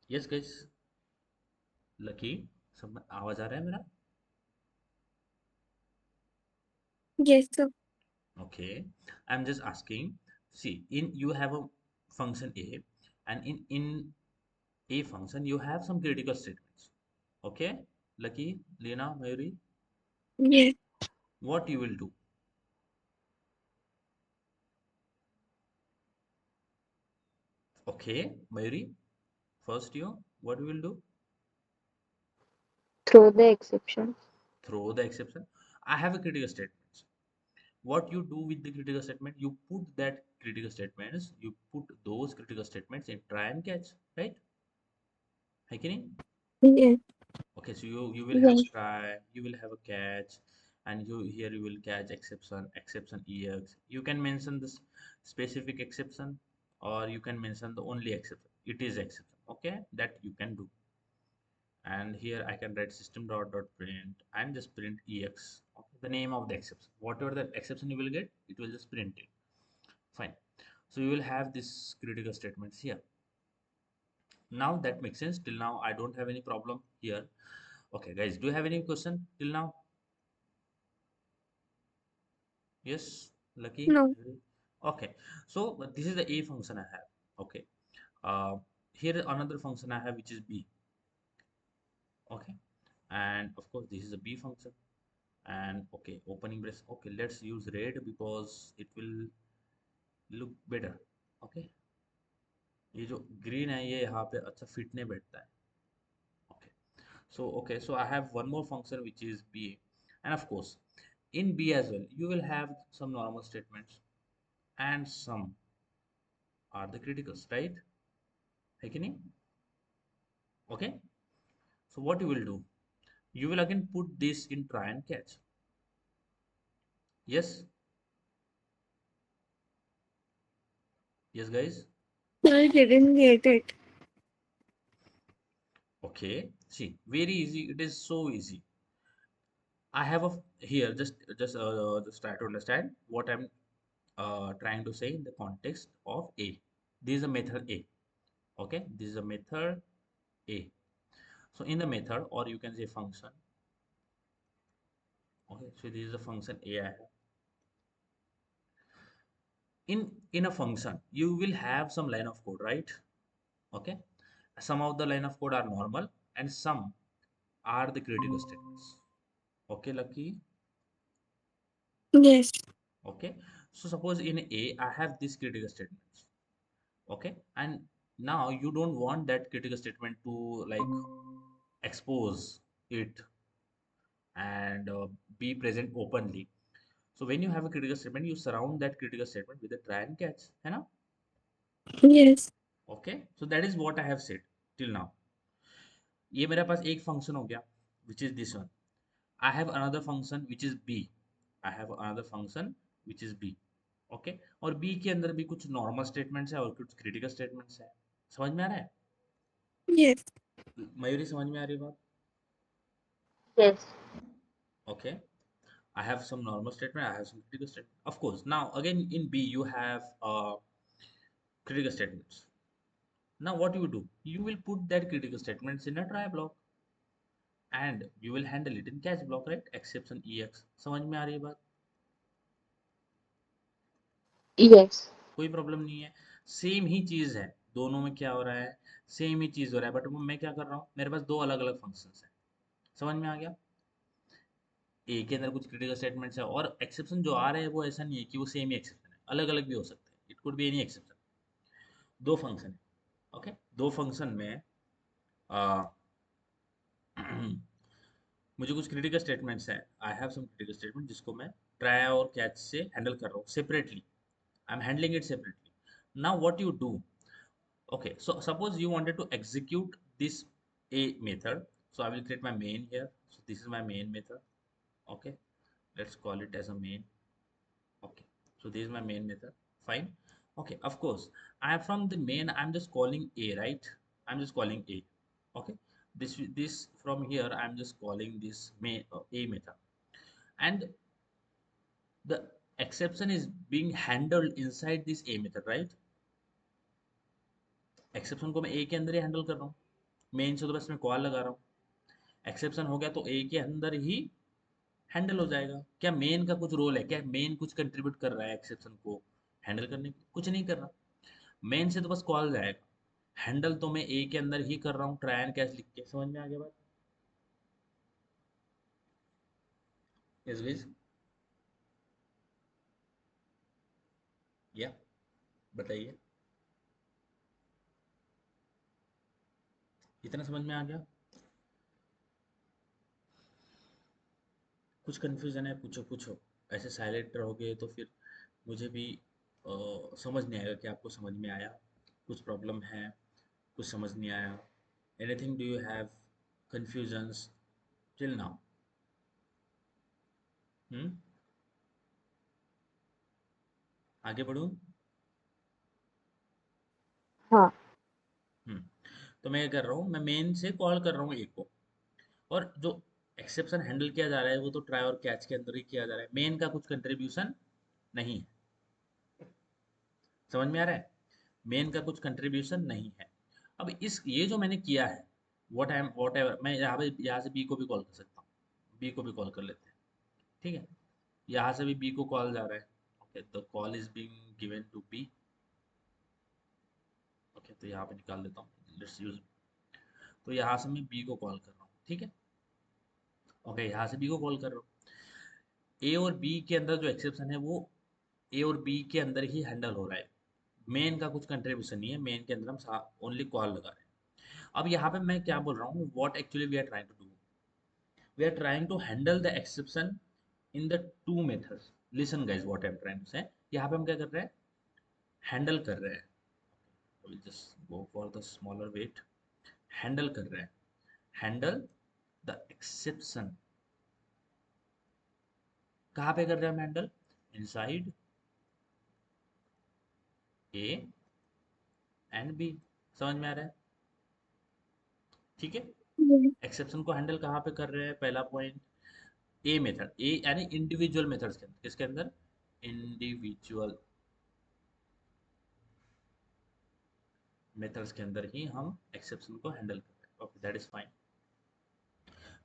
yes, guys. Lucky, सब आवाज आ रहा है मेरा? yes, sir. Okay, I'm just asking. See, in you have a function A, and in A function you have some critical statements. Okay, Lucky, Lena, Mayuri, Yes, what you will do? Okay, Mayuri, first you, what you will do? Throw the exceptions. Throw the exception. I have a critical statements. What you do with the critical statement? You put that critical statements. You put those critical statements in try and catch, right? है कि नहीं? yes, Okay, so you will have a yes, try, you will have a catch, and you here you will catch exception ex. You can mention this specific exception, or you can mention the only exception. It is exception. Okay, that you can do. And here I can write system.print and just print ex. Okay, the name of the exception. Whatever the exception you will get, it will just print it. Fine. So you will have this critical statements here. Now that makes sense. Till now, I don't have any problem here. Okay, guys, do you have any question till now? Yes, Lucky. no, Okay, so this is the A function I have. Okay, uh, here another function I have which is B. Okay, and of course this is a B function. And okay, opening brace. Okay, let's use red because it will look better. Okay, ये जो green है ये यहाँ पे अच्छा fit नहीं बैठता है. Okay, so I have one more function which is B, and of course in B as well you will have some normal statements and some are the criticals, right? है कि नहीं? Okay, so what you will do? You will again put this in try and catch. yes, yes guys. I didn't get it. Okay, see, very easy, it is so easy. I have a here, just try to understand what I'm trying to say in the context of A. This is a method A. Okay, this is a method A. So in the method, or you can say function. Okay, so this is the function A I have. In a function, you will have some line of code, right? Okay, some of the line of code are normal and some are the critical statements. Okay, Lucky. Yes. Okay, so suppose in A I have these critical statements. Okay, and now you don't want that critical statement to like expose it and be present openly. So when you have a critical statement, you surround that critical statement with a try and catch, है ना? Yes. Okay, so that is what I have said till now. ये मेरे पास एक फंक्शन हो गया, which is this one. I have another function which is B. I have another function which is B. Okay, और B के अंदर भी कुछ नॉर्मल स्टेटमेंट्स है और कुछ क्रिटिकल स्टेटमेंट्स है. समझ में आ रहा है? Yes. मयूरी, समझ में आ रही है बात? Yes. Okay, I have some normal statement, I have some critical statement. Of course, now again in B you have critical statements. Now what you do? You will put that critical statements in a try block and you will handle it in catch block, right? Exception EX. समझ में आ रही है बात? Yes. कोई प्रॉब्लम नहीं है. सेम ही चीज है, दोनों में क्या हो रहा है? सेम ही चीज हो रहा है, बट मैं क्या कर रहा हूँ, मेरे पास दो अलग अलग फंक्शंस हैं. समझ में आ गया? ए के अंदर कुछ क्रिटिकल स्टेटमेंट्स है और एक्सेप्शन जो आ रहे हैं वो ऐसा नहीं है कि वो सेम ही एक्सेप्शन है, अलग अलग भी हो सकते हैं. It could be any exception. दो फंक्शन है. ओके, दो फंक्शन में आ, मुझे कुछ क्रिटिकल स्टेटमेंट्स हैं. I have some critical statement जिसको मैं ट्राई और कैच से हैंडल कर रहा हूँ separately. I am handling it separately. Now what you do? Okay, so suppose you wanted to execute this A method. So I will create my main here. So this is my main method. Okay, let's call it as a main. Okay, so this is my main method. Fine. Okay, of course, I am from the main. I'm just calling A, right? I'm just calling A. Okay, this from here I'm just calling this main A method, and the exception is being handled inside this A method, right? Exception को मैं ए के अंदर ही हैंडल कर रहा हूँ. मेन से तो बस मैं कॉल लगा रहा हूँ. एक्सेप्शन हो गया तो ए के अंदर ही हैंडल हो जाएगा. क्या मेन का कुछ रोल है? क्या मेन कुछ कंट्रीब्यूट कर रहा है एक्सेप्शन को हैंडल करने? कुछ नहीं कर रहा. मेन से तो बस कॉल जाएगा. हैंडल तो मैं ए के अंदर ही कर रहा हूँ ट्राई एंड कैच लिख के. समझ में आ गया बात? यस गाइस, या बताइए, इतना समझ में आ गया? कुछ कंफ्यूजन है? पूछो पूछो. ऐसे साइलेंट रहोगे तो फिर मुझे भी समझ नहीं आएगा कि आपको समझ में आया. कुछ प्रॉब्लम है, कुछ समझ नहीं आया? Anything do you have confusions till now? Hmm, आगे बढ़ूं? हाँ. हम्म, तो मैं क्या कर रहा हूँ, मैं मेन से कॉल कर रहा हूँ एक को, और जो एक्सेप्शन हैंडल किया जा रहा है वो तो ट्राई और कैच के अंदर ही किया जा रहा है. मेन का कुछ कंट्रीब्यूशन नहीं है. समझ में आ रहा है? मेन का कुछ कंट्रीब्यूशन नहीं है. अब इस ये जो मैंने किया है, वॉट एवर, मैं यहाँ से बी को भी कॉल कर सकता हूँ. बी को भी कॉल कर लेते हैं. ठीक है, यहाँ से भी बी को कॉल जा रहा है. Okay, the call is being given to B. Okay, तो यहाँ पे निकाल देता हूँ. Let's use. तो यहाँ से मैं बी को कॉल कर रहा हूँ. ठीक है. ओके, यहाँ से बी को कॉल कर रहा हूँ. ए और बी के अंदर जो एक्सेप्शन है वो ए और बी के अंदर ही हैंडल हो रहा है. मेन का कुछ कंट्रीब्यूशन नहीं है. मेन के अंदर हम ओनली कॉल लगा रहे हैं. अब यहाँ पे मैं क्या बोल रहा हूँ, what actually we are trying to do, we are trying to handle the exception in the two methods. Listen guys, what I am trying to say, यहाँ पे हम क्या कर रहे हैं, हैंडल कर रहे हैं. Just go for the smaller wait. Handle कर रहे हैं. Handle the exception. कहाँ पे कर रहे हैं हम handle? inside A and B। समझ में आ रहा है? ठीक है। Yes. एक्सेप्शन को हैंडल कहाँ पे कर रहे हैं? पहला पॉइंट ए मेथड, ए यानी इंडिविजुअल मेथड्स के अंदर। किसके अंदर? इंडिविजुअल मेथड्स के अंदर ही हम एक्सेप्शन को हैंडल कर रहे हैं। Okay, that is fine.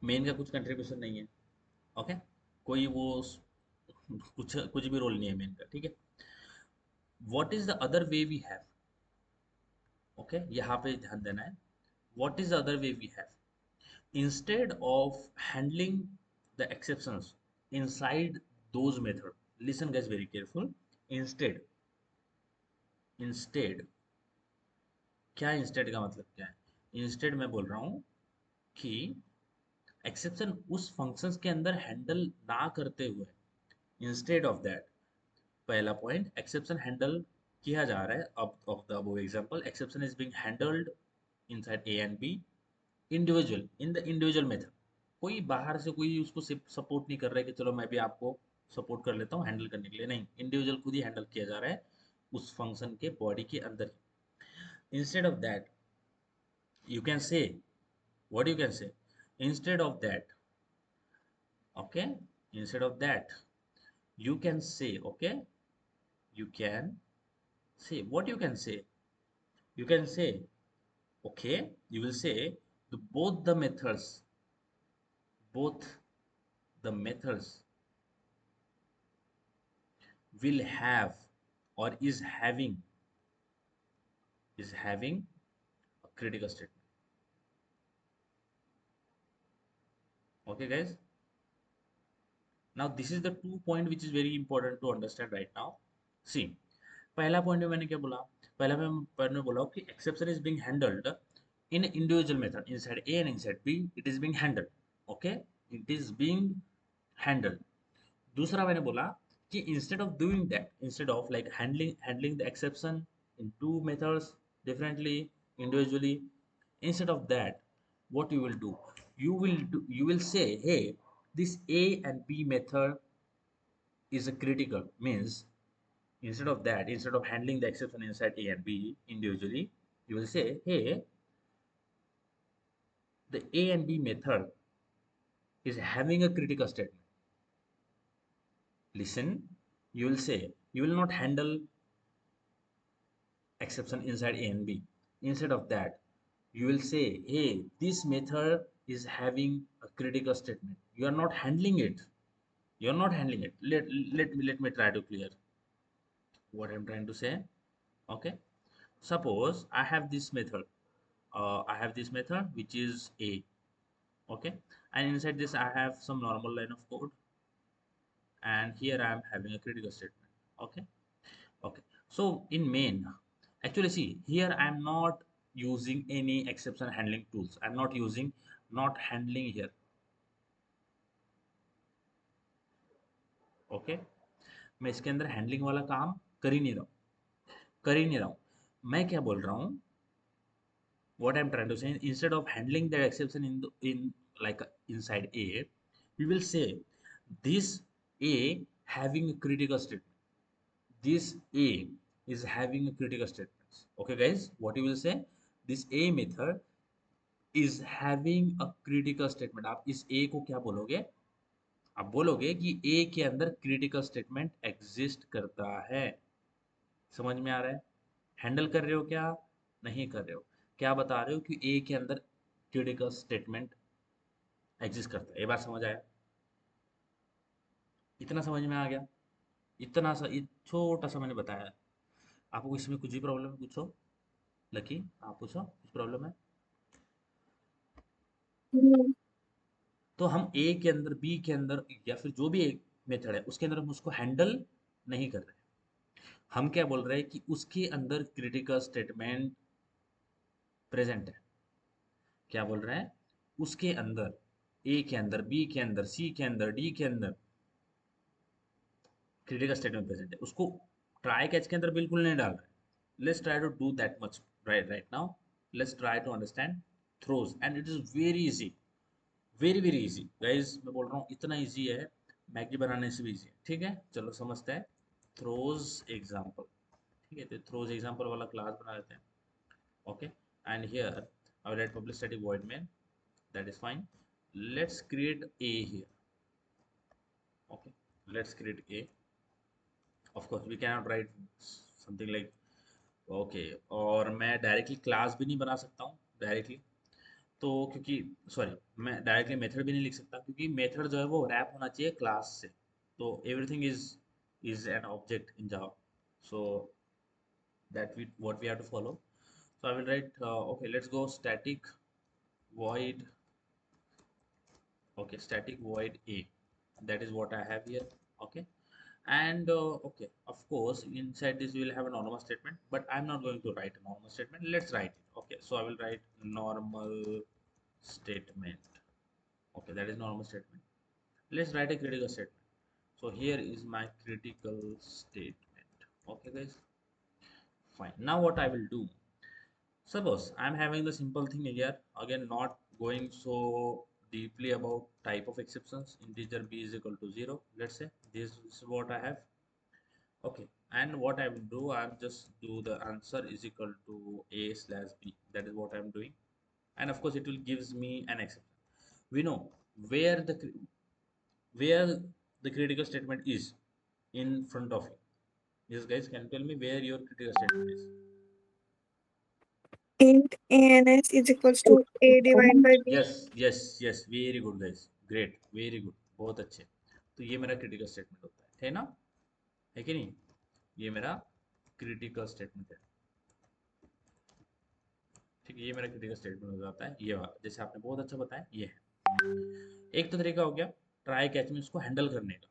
Main का कुछ कंट्रीब्यूशन नहीं है। ओके, कोई वो कुछ कुछ भी रोल नहीं है मेन का। ठीक है। What is the other way we have? Okay, यहाँ पे ध्यान देना है। What is the other way we have? Instead of handling the exceptions inside those method, listen guys very careful। instead क्या instead का मतलब क्या है? instead मैं बोल रहा हूँ कि एक्सेप्शन उस फंक्शंस के अंदर हैंडल ना करते हुए, इंस्टेड ऑफ दैट, पहला पॉइंट, एक्सेप्शन हैंडल किया जा रहा है। अब of the above example, exception is being handled inside A and B individual in the individual method. कोई बाहर से कोई उसको सपोर्ट नहीं कर रहा है कि चलो मैं भी आपको सपोर्ट कर लेता हूँ हैंडल करने के लिए। नहीं, इंडिविजुअल खुद ही हैंडल किया जा रहा है उस फंक्शन के बॉडी के अंदर ही। Instead of that you can say, what you can say, instead of that, okay, instead of that you can say, okay, you can say, what you can say, you can say, okay, you will say both the methods, both the methods will have or is having a critical statement। Okay guys, now this is the two point which is very important to understand right now। See, पहला पॉइंट में मैंने क्या बोला? मैंने बोला कि exception is being handled in individual method inside A and inside B, it is being handled. Okay, it is being handled. दूसरा मैंने बोला कि instead of doing that, instead of like handling the exception in two methods differently individually, instead of that, what you will do, you will say, hey, this A and B method is a critical, means instead of that, instead of handling the exception inside A and B individually, you will say, hey, the A and B method is having a critical statement। Listen, you will say, you will not handle exception inside A and B. Instead of that, you will say, hey, this method is having a critical statement। You are not handling it. You are not handling it. Let me try to clear what I'm trying to say. Okay. Suppose I have this method. I have this method which is A. Okay. And inside this I have some normal line of code. And here I am having a critical statement. Okay. Okay. So in main, actually see here I am not using any exception handling tools. I'm not using, not handling here। Okay, मैं इसके अंदर हैंडलिंग वाला काम कर ही नहीं रहा हूँ। मैं क्या बोल रहा हूँ, what I'm trying to say, instead of handling that exception in like inside A, we will say this A having a critical statement. This A is having a critical statement। Okay guys, what you will say, this A method is having a critical statement। आप इस A को क्या बोलोगे? आप बोलोगे कि A के अंदर क्रिटिकल स्टेटमेंट एग्जिस्ट करता है। समझ में आ रहा है? हैंडल कर रहे हो क्या? नहीं कर रहे हो। क्या बता रहे हो कि ए के अंदर क्रिटिकल स्टेटमेंट एग्जिस्ट करता है। ये बात समझ आया? इतना समझ में आ गया? इतना सा छोटा सा मैंने बताया। आपको इसमें कुछ भी प्रॉब्लम है पूछो। लकी, आप पूछो, कुछ प्रॉब्लम है? No. तो हम ए के अंदर, बी के अंदर या फिर जो भी एक मेथड है उसके अंदर हम उसको हैंडल नहीं कर रहे। हम क्या बोल रहे हैं कि उसके अंदर क्रिटिकल स्टेटमेंट प्रेजेंट है। क्या बोल रहे हैं? उसके अंदर, ए के अंदर, बी के अंदर, सी के अंदर, डी के अंदर क्रिटिकल स्टेटमेंट प्रेजेंट है। उसको ट्राई कैच के अंदर बिल्कुल नहीं डाल रहे। Let's try to do that much right now. Let's try to understand throws and it is very easy, very very easy guys. मैं बोल रहा हूँ इतना इजी है, मैगी बनाने से भी इजी है, ठीक है। चलो समझते हैं थ्रोज एग्जाम्पल, ठीक है। तो थ्रोज एग्जाम्पल वाला क्लास बना लेते हैं, okay. And here I will right public static void main, that is fine. Let's create a here, okay. Let's create a, of course we cannot write something like, okay, और मैं डायरेक्टली क्लास भी नहीं बना सकता हूँ डायरेक्टली, तो क्योंकि सॉरी, मैं डायरेक्टली मेथड भी नहीं लिख सकता क्योंकि मेथड जो है वो रैप होना चाहिए क्लास से, तो everything is an object in Java, so that we what we have to follow. So I will write okay, let's go static void, okay, static void a, that is what I have here, okay. And okay, of course inside this we will have a normal statement, but I'm not going to write a normal statement. Let's write it, okay. So I will write normal statement, okay, that is normal statement. Let's write a critical statement. So here is my critical statement, okay guys, fine. Now what I will do, suppose I'm having the simple thing here, again not going so deeply about type of exceptions. Integer b is equal to 0. Let's say this is what I have. Okay, and what I will do, I'm just do the answer is equal to a slash b. That is what I'm doing, and of course it will gives me an exception. We know where where the critical statement is in front of you. Yes, guys, can you tell me where your critical statement is? Int ans is equals to a divided by b. Yes yes yes, very good guys, great, very good, बहुत अच्छे। तो ये मेरा क्रिटिकल स्टेटमेंट होता है ना, है कि नहीं? ये मेरा क्रिटिकल स्टेटमेंट है, ठीक है। ये मेरा क्रिटिकल स्टेटमेंट हो जाता है, ये वाला जैसे आपने बहुत अच्छा बताया, ये है। एक तो तरीका हो गया ट्राई कैच में इसको हैंडल करने का।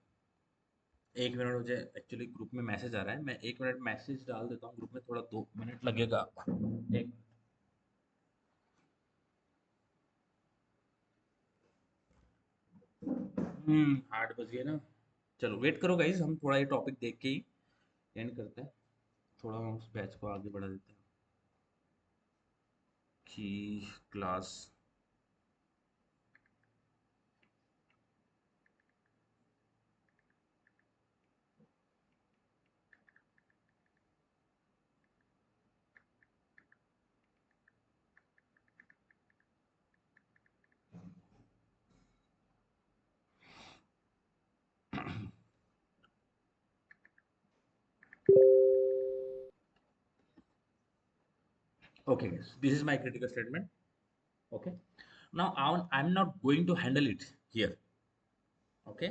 एक मिनट, मुझे एक्चुअली ग्रुप में मैसेज आ रहा है, मैं एक मिनट मैसेज डाल देता हूँ ग्रुप में, थोड़ा 2 मिनट लगेगा, एक। 8 बज गए ना, चलो वेट करो गाइज, हम थोड़ा ये टॉपिक देख के ही एंड करते हैं, थोड़ा हम उस बैच को आगे बढ़ा देते हैं कि class. Okay guys, this is my critical statement, okay. Now I'm not going to handle it here, okay.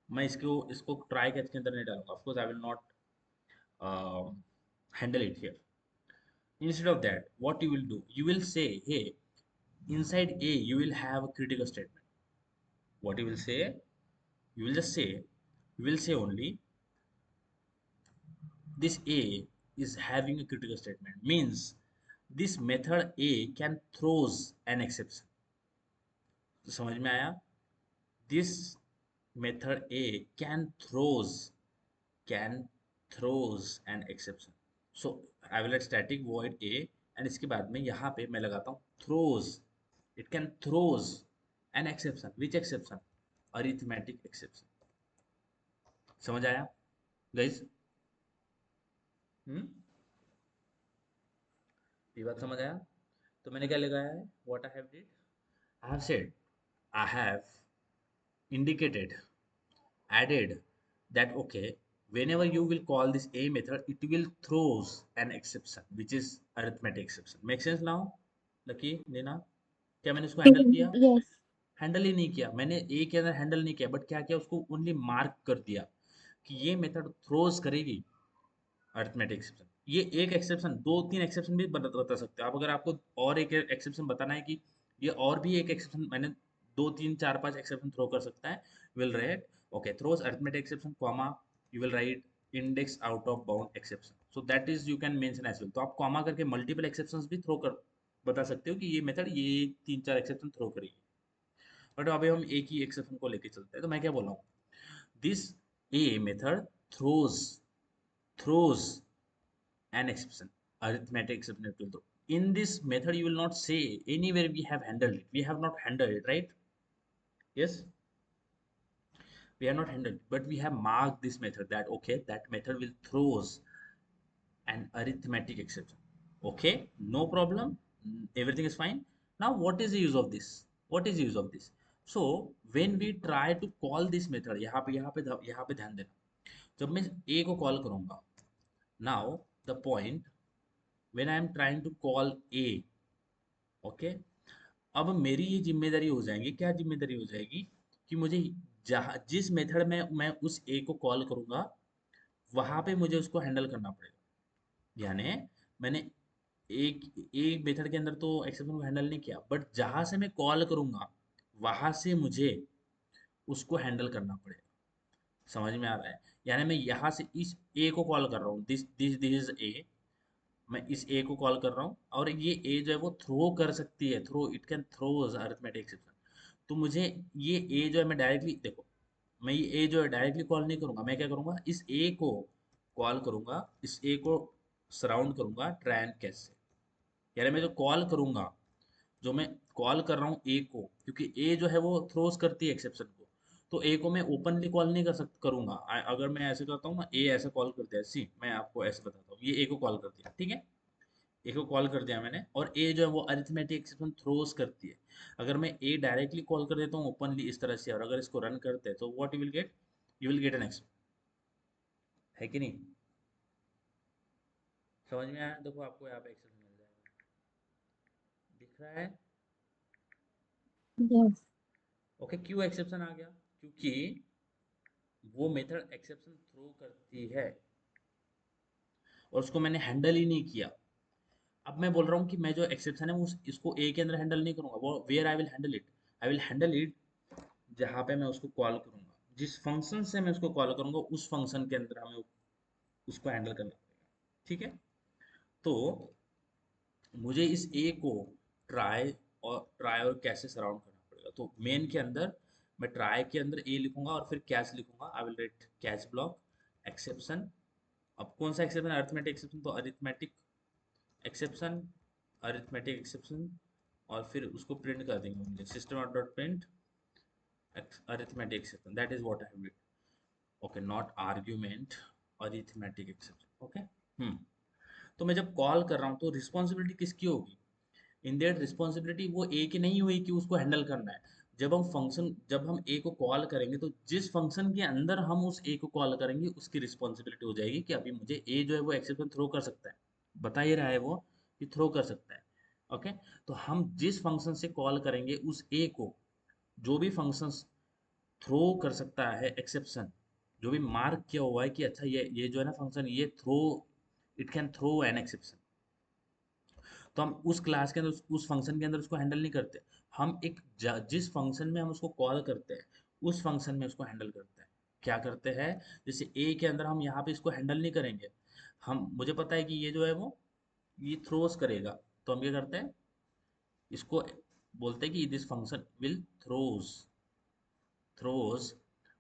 मैं इसको इसको ट्राई कैच के अंदर नहीं डालूंगा, of course I will not handle it here. Instead of that, what you will do, you will say, hey, inside a you will have a critical statement. What you will say, you will just say, you will say only this a is having a critical statement, means this method a can throws an exception. तो समझ में आया? This method a can throws an exception. So I will let static void a, and इसके बाद में यहाँ पे मैं लगाता हूँ throws. It can throws an exception. Which exception? Arithmetic exception. समझ आया guys? ये बात समझ आया? तो मैंने क्या लगाया है? What I have did? I have said, I have indicated, added that okay, whenever you will call this a method, it will throws an exception which is arithmetic exception. Make sense now? Lucky Neena, क्या मैंने इसको हैंडल किया? Yes. हैंडल ही नहीं किया मैंने, ए के अंदर हैंडल नहीं किया, बट क्या किया, उसको ओनली मार्क कर दिया कि ये मेथड थ्रोज करेगी अरिथमेटिक एक्सेप्शन। ये एक एक्सेप्शन, 2-3 एक्सेप्शन भी बता सकते हो आप, अगर आपको और एक एक्सेप्शन बताना है कि ये और भी एक एक्सेप्शन, मैंने 2-3-4-5 एक्सेप्शन थ्रो कर सकता है, will write okay throws arithmetic exception comma, you will write index out of bound exception, so that is you can mention as well. तो आप कॉमा करके मल्टीपल एक्सेप्शंस भी थ्रो कर बता सकते हो कि ये मेथड ये 3-4 एक्सेप्शन थ्रो करेगी, बट अभी हम एक ही एक्सेप्शन को लेके चलते हैं। तो मैं क्या बोल रहा हूँ, this a method throws an exception, arithmetic exception it will throw. In this method, you will not say anywhere we have handled it. We have not handled it, right? Yes. we are not handled, but we have marked this method that okay, that method will throws an arithmetic exception. Okay, no problem. Everything is fine. Now what is the use of this? What is the use of this? So when we try to call this method, यहाँ पे ध्यान देना, जब मैं a को कॉल करूंगा, now the point when I am trying to call a, okay, अब मेरी ये जिम्मेदारी हो जाएगी, क्या जिम्मेदारी हो जाएगी कि मुझे जहाँ जिस मेथड में मैं उस ए को कॉल करूंगा वहां पे मुझे उसको हैंडल करना पड़ेगा। यानी मैंने एक एक मेथड के अंदर तो एक्सेप्शन को हैंडल नहीं किया, बट जहां से मैं कॉल करूंगा वहां से मुझे उसको हैंडल करना पड़ेगा। समझ में आ रहा है? यानी मैं यहाँ से इस ए को कॉल कर रहा हूँ, this this this is a, मैं इस ए को कॉल कर रहा हूँ और ये ए जो है वो थ्रो कर सकती है, throw, it can throw arithmetic exception. तो मुझे ये ए जो है मैं डायरेक्टली देखो, मैं ये ए जो है डायरेक्टली कॉल नहीं करूंगा, मैं क्या करूंगा, इस ए को कॉल करूंगा, इस ए को सराउंड करूंगा ट्राई एंड कैच से। यानी मैं जो कॉल करूंगा, जो मैं कॉल कर रहा हूँ ए को, क्योंकि ए जो है वो थ्रोस करती है एक्सेप्शन को, तो ए को मैं ओपनली कॉल नहीं करूंगा। अगर मैं ऐसे करता हूँ ना, ए ऐसे कॉल करते हैं, सी मैं आपको ऐसे बताता हूँ, ये ए को कॉल करती है, ठीक है, ए को कॉल कर दिया मैंने, और ए जो है वो अरिथमेटिक एक्सेप्शन थ्रोस करती है। अगर मैं ए डायरेक्टली कॉल कर देता हूँ ओपनली इस तरह से, और अगर इसको रन करते हैं तो what you will get an exception, है कि नहीं? समझ में आया? देखो आपको यहाँ पे एक्सेप्शन मिल जाएगा, दिख रहा है? Yes. ओके, क्यों एक्सेप्शन आ गया? क्योंकि वो मेथड एक्सेप्शन थ्रो करती है और उसको मैंने हैंडल ही नहीं किया। अब मैं बोल रहा हूँ कि मैं जो एक्सेप्शन है वो इसको ए के अंदर हैंडल नहीं करूंगा, वो where I will handle it जहाँ पे मैं उसको कॉल करूंगा, जिस फंक्शन से मैं उसको कॉल करूंगा उस फंक्शन के अंदर हमें उसको हैंडल करना पड़ेगा, ठीक है? तो मुझे इस ए को ट्राई और कैसे सराउंड करना पड़ेगा। तो मेन के अंदर मैं ट्राई के अंदर ए लिखूंगा और फिर कैच लिखूंगा, I will write catch block exception. अब कौन सा एक्सेप्शन? अरिथमेटिक एक्सेप्शन, तो अरिथमेटिक एक्सेप्शन, अरिथमेटिक एक्सेप्शन, और फिर उसको प्रिंट कर देंगे मुझे, system dot print arithmetic exception, that is what I have written. Okay, not argument, arithmetic exception, okay. तो मैं जब कॉल कर रहा हूँ तो रिस्पॉन्सिबिलिटी किसकी होगी? इन दैट रिस्पॉन्सिबिलिटी वो ए की नहीं हुई कि उसको हैंडल करना है। जब हम ए को कॉल करेंगे तो जिस फंक्शन के अंदर हम उस ए को कॉल करेंगे उसकी रिस्पॉन्सिबिलिटी हो जाएगी कि अभी मुझे ए जो है वो एक्सेप्शन थ्रो कर सकता है, बता ही रहा है वो कि थ्रो कर सकता है। ओके, तो हम जिस फंक्शन से कॉल करेंगे उस ए को, जो भी फंक्शन थ्रो कर सकता है एक्सेप्शन, जो भी मार्क किया हुआ है कि अच्छा ये जो है ना फंक्शन, ये throw, it can throw an exception, तो हम उस क्लास के अंदर उस फंक्शन के अंदर उसको हैंडल नहीं करते। हम जिस फंक्शन में हम उसको कॉल करते हैं उस फंक्शन में उसको हैंडल करते हैं। क्या करते हैं? जैसे ए के अंदर हम यहाँ पे इसको हैंडल नहीं करेंगे, हम, मुझे पता है कि ये जो है वो ये थ्रोस करेगा, तो हम क्या करते हैं, इसको बोलते हैं कि this function will throws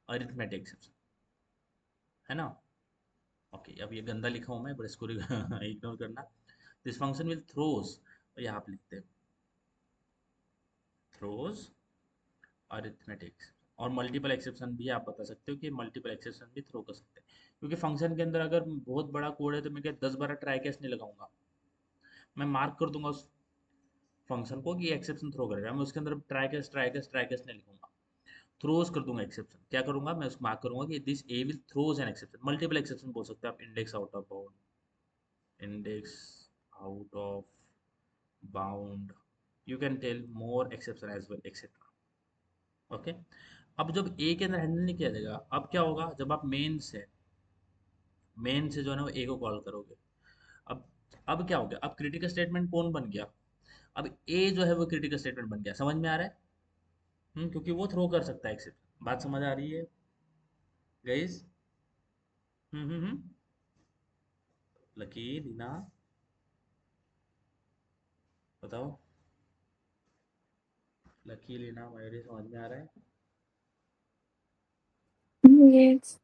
arithmetic exception, है ना? ओके, अब ये गंदा लिखा हूँ मैं, बट इसको इग्नोर करना। दिस फंक्शन विल थ्रोस, यहाँ पे लिखते हैं थ्रोस अरिथमेटिक, और मल्टीपल एक्सेप्शन भी आप बता सकते हो कि मल्टीपल एक्सेप्शन भी थ्रो कर सकते हैं, क्योंकि फंक्शन के अंदर अगर बहुत बड़ा कोड है तो मैं क्या 10-12 ट्राई कैच नहीं लगाऊंगा, मैं मार्क कर दूंगा उस फंक्शन को कि एक्सेप्शन थ्रो करेगा, मैं उसके अंदर ट्राई कैच नहीं लिखूंगा, थ्रोज कर दूंगा एक्सेप्शन। क्या करूंगा, मैं उसको मार्क करूंगा कि this A will throws an exception, multiple exception बोल सकते हैं आप, index out of bound, index out of bound, you can tell more exception as well, etcetera. Okay, अब जब ए के अंदर हैंडल नहीं किया जाएगा, अब क्या होगा, जब आप मेन से जो है ना वो ए को कॉल करोगे, अब अब क्या हो गया, अब क्रिटिकल स्टेटमेंट कौन बन गया? अब ए जो है वो क्रिटिकल स्टेटमेंट बन गया, समझ में आ रहा है? क्योंकि वो थ्रो कर सकता है एक्सेप्ट, बात समझ आ रही है गाइस? हम्म। लकी, लीना, बताओ, लकी, लीना, मयूरी, समझ में आ रहा है? Yes.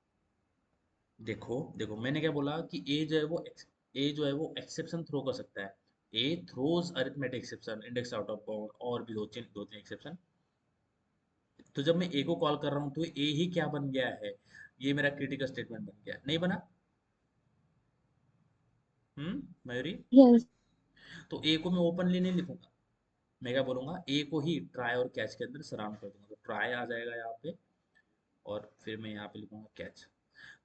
देखो देखो, मैंने क्या बोला कि ए जो है वो एक्सेप्शन थ्रो कर सकता है, a throws arithmetic exception, index out of bound, और भी दो तीन एक्सेप्शन। तो जब मैं ए को कॉल कर रहा हूँ तो ए ही क्या बन गया है, ये मेरा क्रिटिकल स्टेटमेंट बन गया, नहीं बना? मयूरी? Yes. तो ए को मैं ओपनली नहीं लिखूंगा, मैं क्या बोलूंगा, ए को ही ट्राई और कैच के अंदर सराउंड कर दूंगा, तो ट्राई आ जाएगा यहाँ पे, और फिर मैं यहाँ पे लिखूंगा कैच।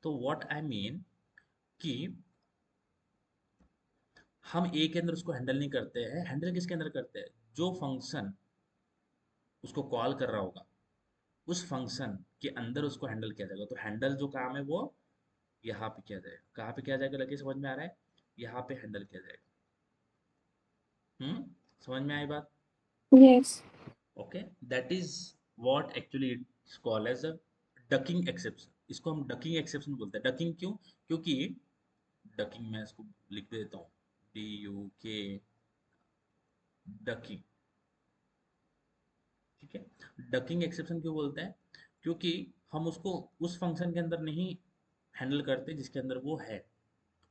तो व्हाट आई मीन कि हम ए के अंदर उसको हैंडल नहीं करते हैं, हैंडल किसके अंदर करते हैं, जो फंक्शन उसको कॉल कर रहा होगा उस फंक्शन के अंदर उसको हैंडल किया जाएगा। तो हैंडल जो काम है वो यहाँ पे किया जाएगा, कहाँ पे किया जाएगा, लगे समझ में आ रहा है, यहाँ पे हैंडल किया जाएगा। समझ में आई बात? Yes. Okay, that is what actually it's called as a ducking exception. इसको हम डकिंग एक्सेप्शन बोलते हैं। डकिंग क्यों? क्योंकि डकिंग, मैं इसको लिख देता हूँ, DUK, डकिंग। ठीक है, डकिंग एक्सेप्शन क्यों बोलते हैं? क्योंकि हम उसको उस फंक्शन के अंदर नहीं हैंडल करते जिसके अंदर वो है,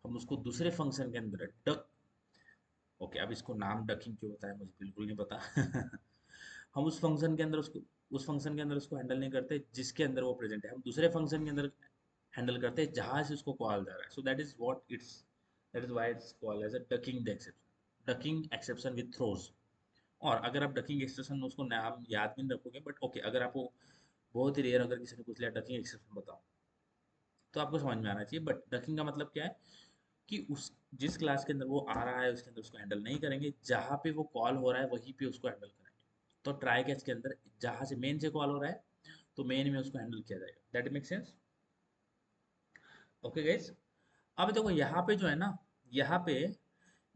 हम उसको दूसरे फंक्शन के अंदर डक। ओके, अब इसको नाम डकिंग क्यों होता है मुझे बिल्कुल नहीं पता। हम उस फंक्शन के अंदर उसको हैंडल नहीं करते जिसके अंदर वो प्रेजेंट है, हम दूसरे फंक्शन के अंदर हैंडल करते हैं जहां से उसको कॉल जा रहा है। So that is why it's called as a ducking exception, ducking exception with throws. और अगर आप डकिंग एक्सेप्शन उसको नाम याद भी नहीं रखोगे, बट ओके, अगर आपको बहुत ही रेयर अगर किसी ने पूछ लिया डकिंग एक्सेप्शन बताओ, तो आपको समझ में आना चाहिए। बट डकिंग का मतलब क्या है कि उस जिस क्लास के अंदर वो आ रहा है उसके अंदर उसको हैंडल नहीं करेंगे, जहाँ पे वो कॉल हो रहा है वहीं पे उसको हैंडल करेंगे। तो ट्राई कैच के अंदर जहाँ से मेन से कॉल हो रहा है तो मेन में उसको हैंडल किया जाएगा। That make sense? Okay guys, अब देखो यहाँ पे जो है ना, यहाँ पे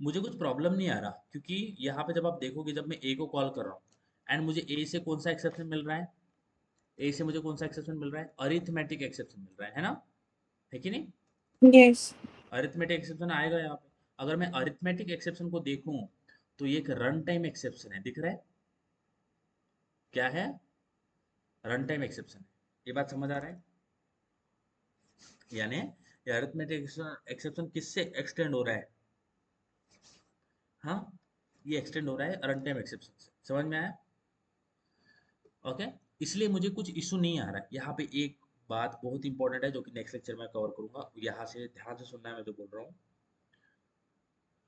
मुझे कुछ प्रॉब्लम नहीं आ रहा, क्योंकि यहाँ पे जब आप देखोगे, जब मैं ए को कॉल कर रहा हूँ एंड मुझे ए से कौन सा एक्सेप्शन मिल रहा है, ए से मुझे कौन सा एक्सेप्शन मिल रहा है, अरिथमेटिक एक्सेप्शन मिल रहा है ना, है कि नहीं? Yes. अरिथमेटिक एक्सेप्शन आएगा यहाँ पे। अगर मैं अरिथमेटिक एक्सेप्शन को देखूं तो ये एक रन टाइम एक्सेप्शन है, दिख रहा है क्या है, रन टाइम एक्सेप्शन है। ये बात समझ आ रहा है? यानी ये अरिथमेटिक एक्सेप्शन किससे एक्सटेंड हो रहा है, हाँ, ये एक्सटेंड हो रहा है रन टाइम एक्सेप्शन से। समझ में आया? ओके, इसलिए मुझे कुछ इशू नहीं आ रहा है। यहाँ पे एक बात बहुत इंपॉर्टेंट है जो कि नेक्स्ट लेक्चर में कवर करूंगा, यहाँ से ध्यान से सुनना है मैं जो बोल रहा हूँ।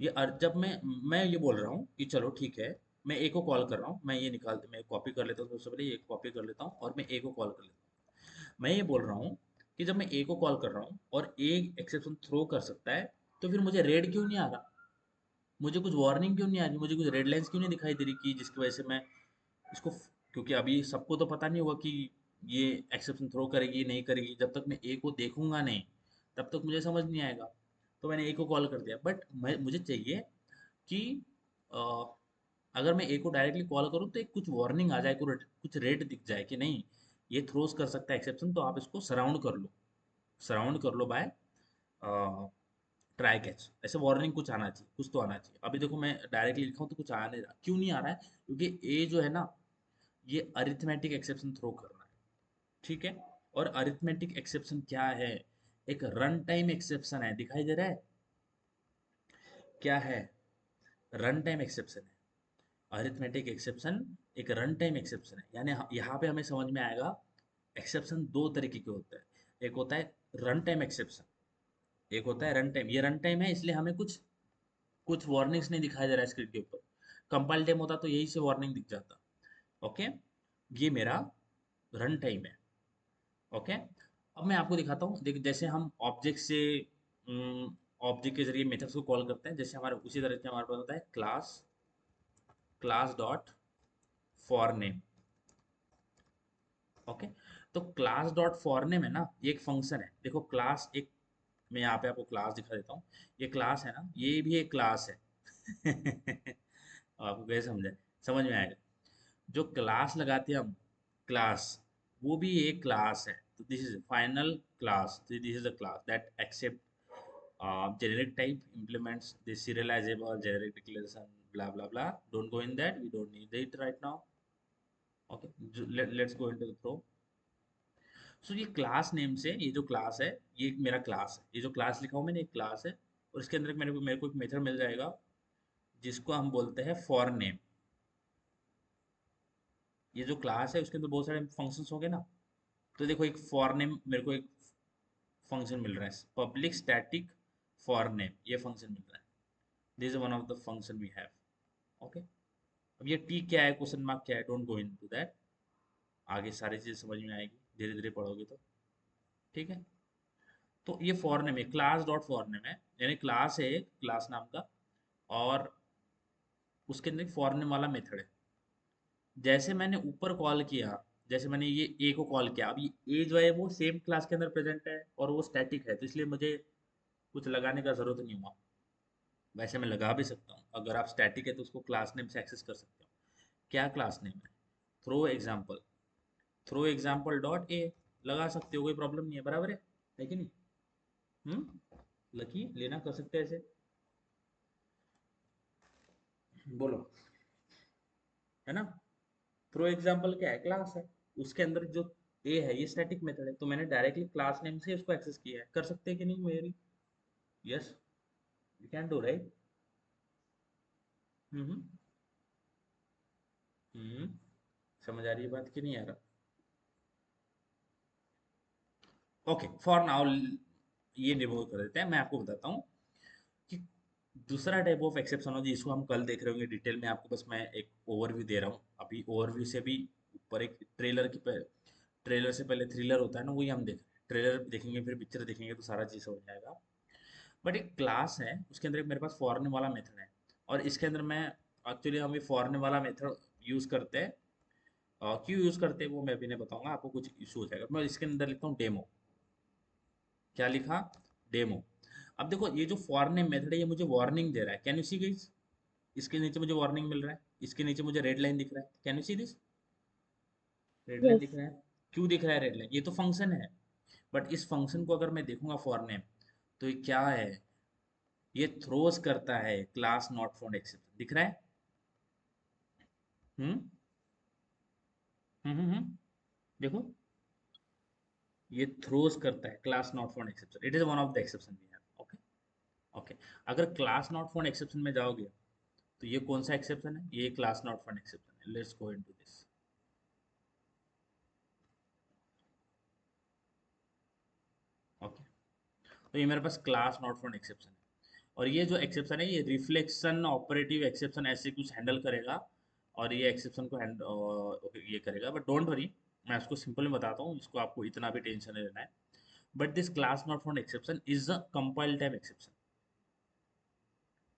ये जब मैं ये बोल रहा हूँ कि चलो ठीक है, मैं ए को कॉल कर रहा हूँ, मैं कॉपी कर लेता हूँ, सबसे पहले ये कॉपी कर लेता हूँ और मैं ए को कॉल कर लेता हूँ। मैं ये बोल रहा हूँ कि जब मैं ए को कॉल कर रहा हूँ और ए एक्सेप्शन थ्रो कर सकता है, तो फिर मुझे रेड क्यों नहीं आ रहा, मुझे कुछ वार्निंग क्यों नहीं आ रही, मुझे कुछ रेड लाइन्स क्यों नहीं दिखाई दे रही कि जिसकी वजह से मैं इसको, क्योंकि अभी सबको तो पता नहीं होगा कि ये एक्सेप्शन थ्रो करेगी नहीं करेगी, जब तक मैं ए को देखूंगा नहीं तब तक मुझे समझ नहीं आएगा। तो मैंने ए को कॉल कर दिया, बट मुझे चाहिए कि अ, अगर मैं ए को डायरेक्टली कॉल करूँ तो एक कुछ वार्निंग आ जाए, कुछ रेड दिख जाए कि नहीं ये थ्रोज कर सकता है एक्सेप्शन, तो आप इसको सराउंड कर लो बाय ट्राई कैच। ऐसे वार्निंग कुछ आना चाहिए, कुछ तो आना चाहिए। अभी देखो मैं डायरेक्टली लिखा हूँ तो कुछ आ नहीं रहा, क्यों नहीं आ रहा है, क्योंकि ए जो है ना ये अरिथमेटिक एक्सेप्शन थ्रो कर रहा है। ठीक है, और अरिथमेटिक एक्सेप्शन क्या है, एक रन टाइम एक्सेप्शन है, दिखाई दे रहा है क्या है, रन टाइम एक्सेप्शन है। अरिथमेटिक एक्सेप्शन एक रन टाइम एक्सेप्शन है, यानी यहाँ पे हमें समझ में आएगा एक्सेप्शन दो तरीके के होते हैं। एक होता है रन टाइम एक्सेप्शन, एक होता है रन टाइम। ये रन टाइम है इसलिए हमें कुछ कुछ वार्निंग्स नहीं दिखाई दे रहा है स्क्रीन के ऊपर। कंपाइल टाइम होता तो यही से वार्निंग दिख जाता। ओके, ये मेरा रन टाइम है। ओके, अब मैं आपको दिखाता हूँ, देख जैसे हम ऑब्जेक्ट से ऑब्जेक्ट के जरिए मेथड्स को कॉल करते हैं, जैसे हमारे उसी तरह से हमारे पास होता है class class dot for name. Okay, तो क्लास डॉट फॉर नेम है ना, ये एक फंक्शन है। देखो क्लास एक, मैं यहाँ पे आपको क्लास दिखा देता हूँ, ये क्लास है ना, ये भी एक क्लास है। आपको कैसे समझ में आएगा, जो क्लास लगाते हैं हम, क्लास, वो भी एक क्लास है। तो this is final class, this is a class that accept generic type, implements the serializable generic declaration, blah blah blah. Don't go in that, we don't need it right now. Okay, let's go into the pro. So ये क्लास नेम से, ये जो क्लास है ये मेरा क्लास है, ये जो क्लास लिखा हूँ मैंने एक क्लास है, और इसके अंदर मेरे को एक मेथड मिल जाएगा जिसको हम बोलते हैं फॉर नेम। ये जो क्लास है उसके अंदर बहुत सारे फंक्शंस होंगे ना। तो देखो एक फॉर नेम मेरे को एक फंक्शन मिल रहा है, पब्लिक स्टैटिक फॉर नेम, ये फंक्शन मिल रहा है। This is one of the function we have. Okay, अब ये टी क्या है, क्वेश्चन मार्क क्या है, डोंट गो इनटू दैट। आगे सारी चीजें समझ में आएगी धीरे धीरे पढ़ोगे तो। ठीक है, तो ये फॉर नेम है, क्लास डॉट फॉर नेम है, यानी क्लास है एक क्लास नाम का, और उसके अंदर फॉर नेम वाला मेथड है। जैसे मैंने ऊपर कॉल किया, जैसे मैंने ये ए को कॉल किया, अब ये ए जो है वो सेम क्लास के अंदर प्रेजेंट है और वो स्टैटिक है, तो इसलिए मुझे कुछ लगाने का जरूरत नहीं हुआ। वैसे मैं लगा भी सकता हूँ, अगर आप स्टैटिक है तो उसको क्लास नेम से एक्सेस कर सकते हो। क्या क्लास नेम है? Throw example, throw example dot A लगा सकते हो, कोई प्रॉब्लम नहीं है, बराबर है कि नहीं? लकी लेना कर सकते हैं ऐसे, बोलो, है ना? थ्रो एग्जाम्पल क्या है, क्लास है, उसके अंदर जो ए है ये स्टैटिक मेथड है, तो मैंने डायरेक्टली क्लास नेम से उसको एक्सेस किया है। कर सकते हैं कि नहीं मेरी? Yes, you can do right. Hmm hmm समझ आ रही है बात कि नहीं आ रहा? ओके, फॉर नाउ ये रिमूव कर देते हैं। मैं आपको बताता हूँ कि दूसरा टाइप ऑफ एक्सेप्शन हो जिसको हम कल देख रहे होंगे डिटेल में। आपको बस मैं एक ओवरव्यू दे रहा हूँ अभी, ओवरव्यू से भी ऊपर एक ट्रेलर की, ट्रेलर से पहले थ्रिलर होता है ना, वही हम देख रहे हैं। ट्रेलर देखेंगे फिर पिक्चर देखेंगे तो सारा चीज़ समझ जाएगा। बट एक क्लास है, उसके अंदर एक मेरे पास फॉरन वाला मेथड है, और इसके अंदर मैं एक्चुअली हम ये फॉरन वाला मेथड यूज़ करते हैं। क्यों यूज़ करते हैं वो मैं अभी नहीं बताऊंगा, आपको कुछ इशू हो जाएगा। मैं इसके अंदर लिखता हूँ डेमो। क्या लिखा? डेमो। अब देखो ये जो फॉर नेम मेथड है ये मुझे वार्निंग दे रहा है, कैन यू सी गाइस? इसके नीचे मुझे वार्निंग मिल रहा है, इसके नीचे मुझे रेड लाइन दिख रहा है, can you see this? Red line Yes. दिख रहा है। क्यों दिख रहा है रेड लाइन? ये तो फंक्शन है, बट इस फंक्शन को अगर मैं देखूंगा फॉर नेम, तो ये क्या है? ये थ्रोस करता है क्लास नॉट फाउंड एक्सेप्शन, दिख रहा है? हम्म देखो, ये थ्रोस करता है class not found exception, it is one of the exception we have. Okay, okay, अगर क्लास नॉट फाउंड एक्सेप्शन में जाओगे तो ये कौन सा एक्सेप्शन है? ये क्लास नॉट फाउंड एक्सेप्शन है। Let's go into this. Okay, तो ये मेरे पास क्लास नॉट फाउंड एक्सेप्शन है, और ये जो एक्सेप्शन है ये रिफ्लेक्शन ऑपरेटिव एक्सेप्शन ऐसे कुछ हैंडल करेगा, और ये एक्सेप्शन को ये करेगा। बट डोंट वरी, मैं इसको सिंपल में बताता हूँ, इसको आपको इतना भी टेंशन नहीं लेना है। But this class not found exception is a compile time exception.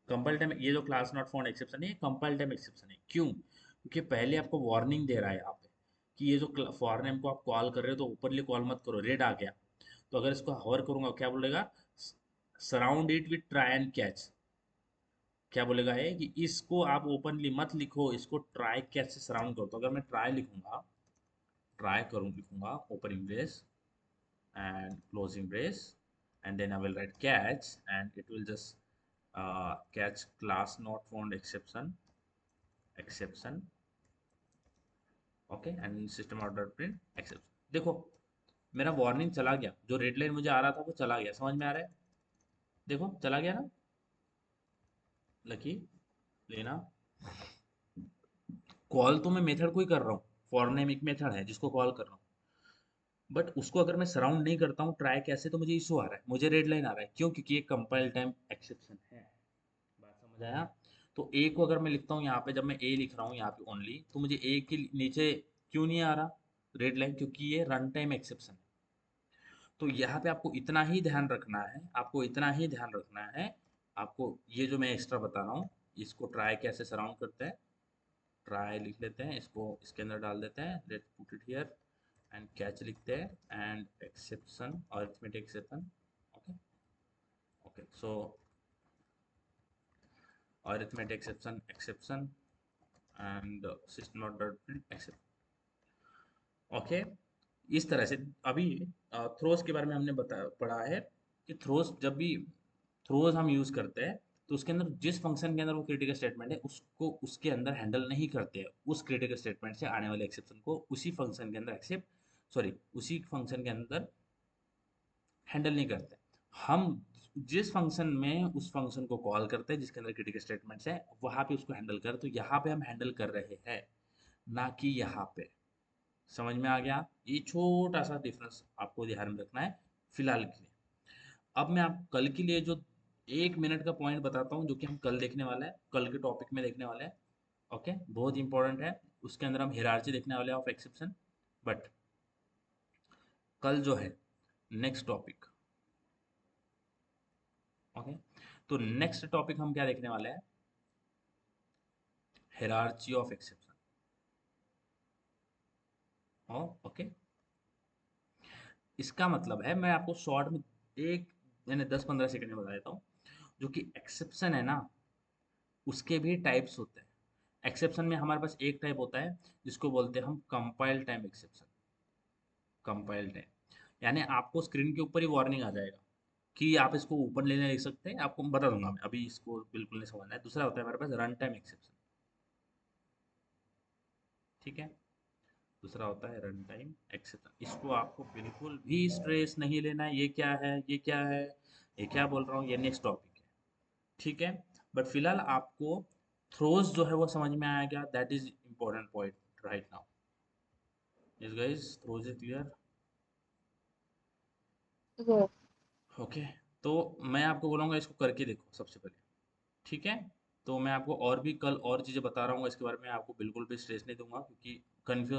Compile time, ये जो क्लास नॉट फाउंड एक्सेप्शन है ये कंपाइल टाइम एक्सेप्शन है। क्यों? क्योंकि पहले आपको वार्निंग दे रहा है यहाँ पे कि ये जो फॉर नेम को आप कॉल कर रहे हो तो ऊपरली कॉल मत करो, रेड आ गया। तो अगर इसको हवर करूंगा क्या बोलेगा? Surround it with try and catch. क्या बोलेगा है कि इसको आप ओपनली मत लिखो, इसको ट्राई कैच से सराउंड करो। तो अगर मैं ट्राई लिखूंगा, ट्राई करूँ लिखूंगा opening brace and closing brace, and then I will write catch, and it will just catch class not found exception. Okay, and system order print exception। देखो मेरा वार्निंग चला गया, जो रेड लाइन मुझे आ रहा था वो चला गया, समझ में आ रहा है? देखो चला गया ना लकी, लेना। कॉल तो मैं मेथड को ही कर रहा हूँ, फॉर नेम एक मेथड है जिसको कॉल कर रहा हूँ, बट उसको अगर मैं सराउंड नहीं करता हूँ ट्राई कैसे, तो मुझे इशू आ रहा है, मुझे रेड लाइन आ रहा है। क्यों? क्योंकि ये कंपाइल टाइम एक्सेप्शन है। बात समझ आया? तो ए को अगर मैं लिखता हूँ यहाँ पे, जब मैं ए लिख रहा हूँ यहाँ पे ओनली, तो मुझे ए के नीचे क्यों नहीं आ रहा रेड लाइन? क्योंकि ये रन टाइम एक्सेप्शन है। तो यहाँ पे आपको इतना ही ध्यान रखना है, आपको इतना ही ध्यान रखना है। आपको ये जो मैं एक्स्ट्रा बता रहा हूँ, इसको ट्राई कैसे सराउंड करते हैं, ट्राई लिख लेते हैं, इसको इसके अंदर डाल देते हैं, let's put it here, and catch लिखते हैं, and exception, arithmetic exception. Okay, okay, so arithmetic exception, exception, and system dot exception. Okay, इस तरह से अभी थ्रोस के बारे में हमने पढ़ा है कि थ्रोस, जब भी थ्रोस हम यूज करते हैं तो उसके अंदर जिस फंक्शन के अंदर वो क्रिटिकल स्टेटमेंट है उसको उसके अंदर हैंडल नहीं करते हैं, उस क्रिटिकल स्टेटमेंट से आने वाले एक्सेप्शन को उसी फंक्शन के अंदर उसी फंक्शन के अंदर हैंडल नहीं करते। हम जिस फंक्शन में उस फंक्शन को कॉल करते हैं जिसके अंदर क्रिटिकल स्टेटमेंट्स है, वहां पे उसको हैंडल कर, तो यहाँ पे हम हैंडल कर रहे हैं ना कि यहाँ पे। समझ में आ गया? ये छोटा सा डिफरेंस आपको ध्यान में रखना है फिलहाल के लिए। अब मैं आप कल के लिए जो 1 मिनट का पॉइंट बताता हूँ जो कि हम कल देखने वाला है, कल के टॉपिक में देखने वाले हैं। ओके, बहुत इंपॉर्टेंट है। उसके अंदर हम हिरार्ची देखने वाले हैं ऑफ एक्सेप्शन। बट कल जो है नेक्स्ट टॉपिक, ओके, तो नेक्स्ट टॉपिक हम क्या देखने वाले हैं? Hierarchy of exception. ओके, इसका मतलब है, मैं आपको शॉर्ट में एक मैंने 10-15 सेकंड में बता देता हूँ। जो कि एक्सेप्शन है ना, उसके भी टाइप्स होते हैं। एक्सेप्शन में हमारे पास एक टाइप होता है जिसको बोलते हैं हम compile time exception. Compile time यानी आपको स्क्रीन के ऊपर ही वार्निंग आ जाएगा कि आप इसको ऊपर लेने लिख सकते हैं, आपको बता दूंगा मैं, अभी इसको बिल्कुल नहीं समझना है। दूसरा होता है हमारे पास रन टाइम एक्सेप्शन। ठीक है, दूसरा होता है रन टाइम एक्सेप्शन। इसको आपको बिल्कुल भी स्ट्रेस नहीं लेना है, ये क्या है, ये क्या है, ये क्या बोल रहा हूँ, ये नेक्स्ट टॉपिक है। ठीक है, बट फिलहाल आपको थ्रोज जो है वो समझ में आया क्या? That is important point right now. Yes guys, throws is clear? Yes. Okay, तो मैं आपको बोलूँगा इसको करके देखो सबसे पहले। ठीक है, तो मैं आपको और भी कल और चीज़ें बता रहा हूँ इसके बारे में, आपको बिल्कुल भी स्ट्रेस नहीं दूंगा क्योंकि कन्फ्यूज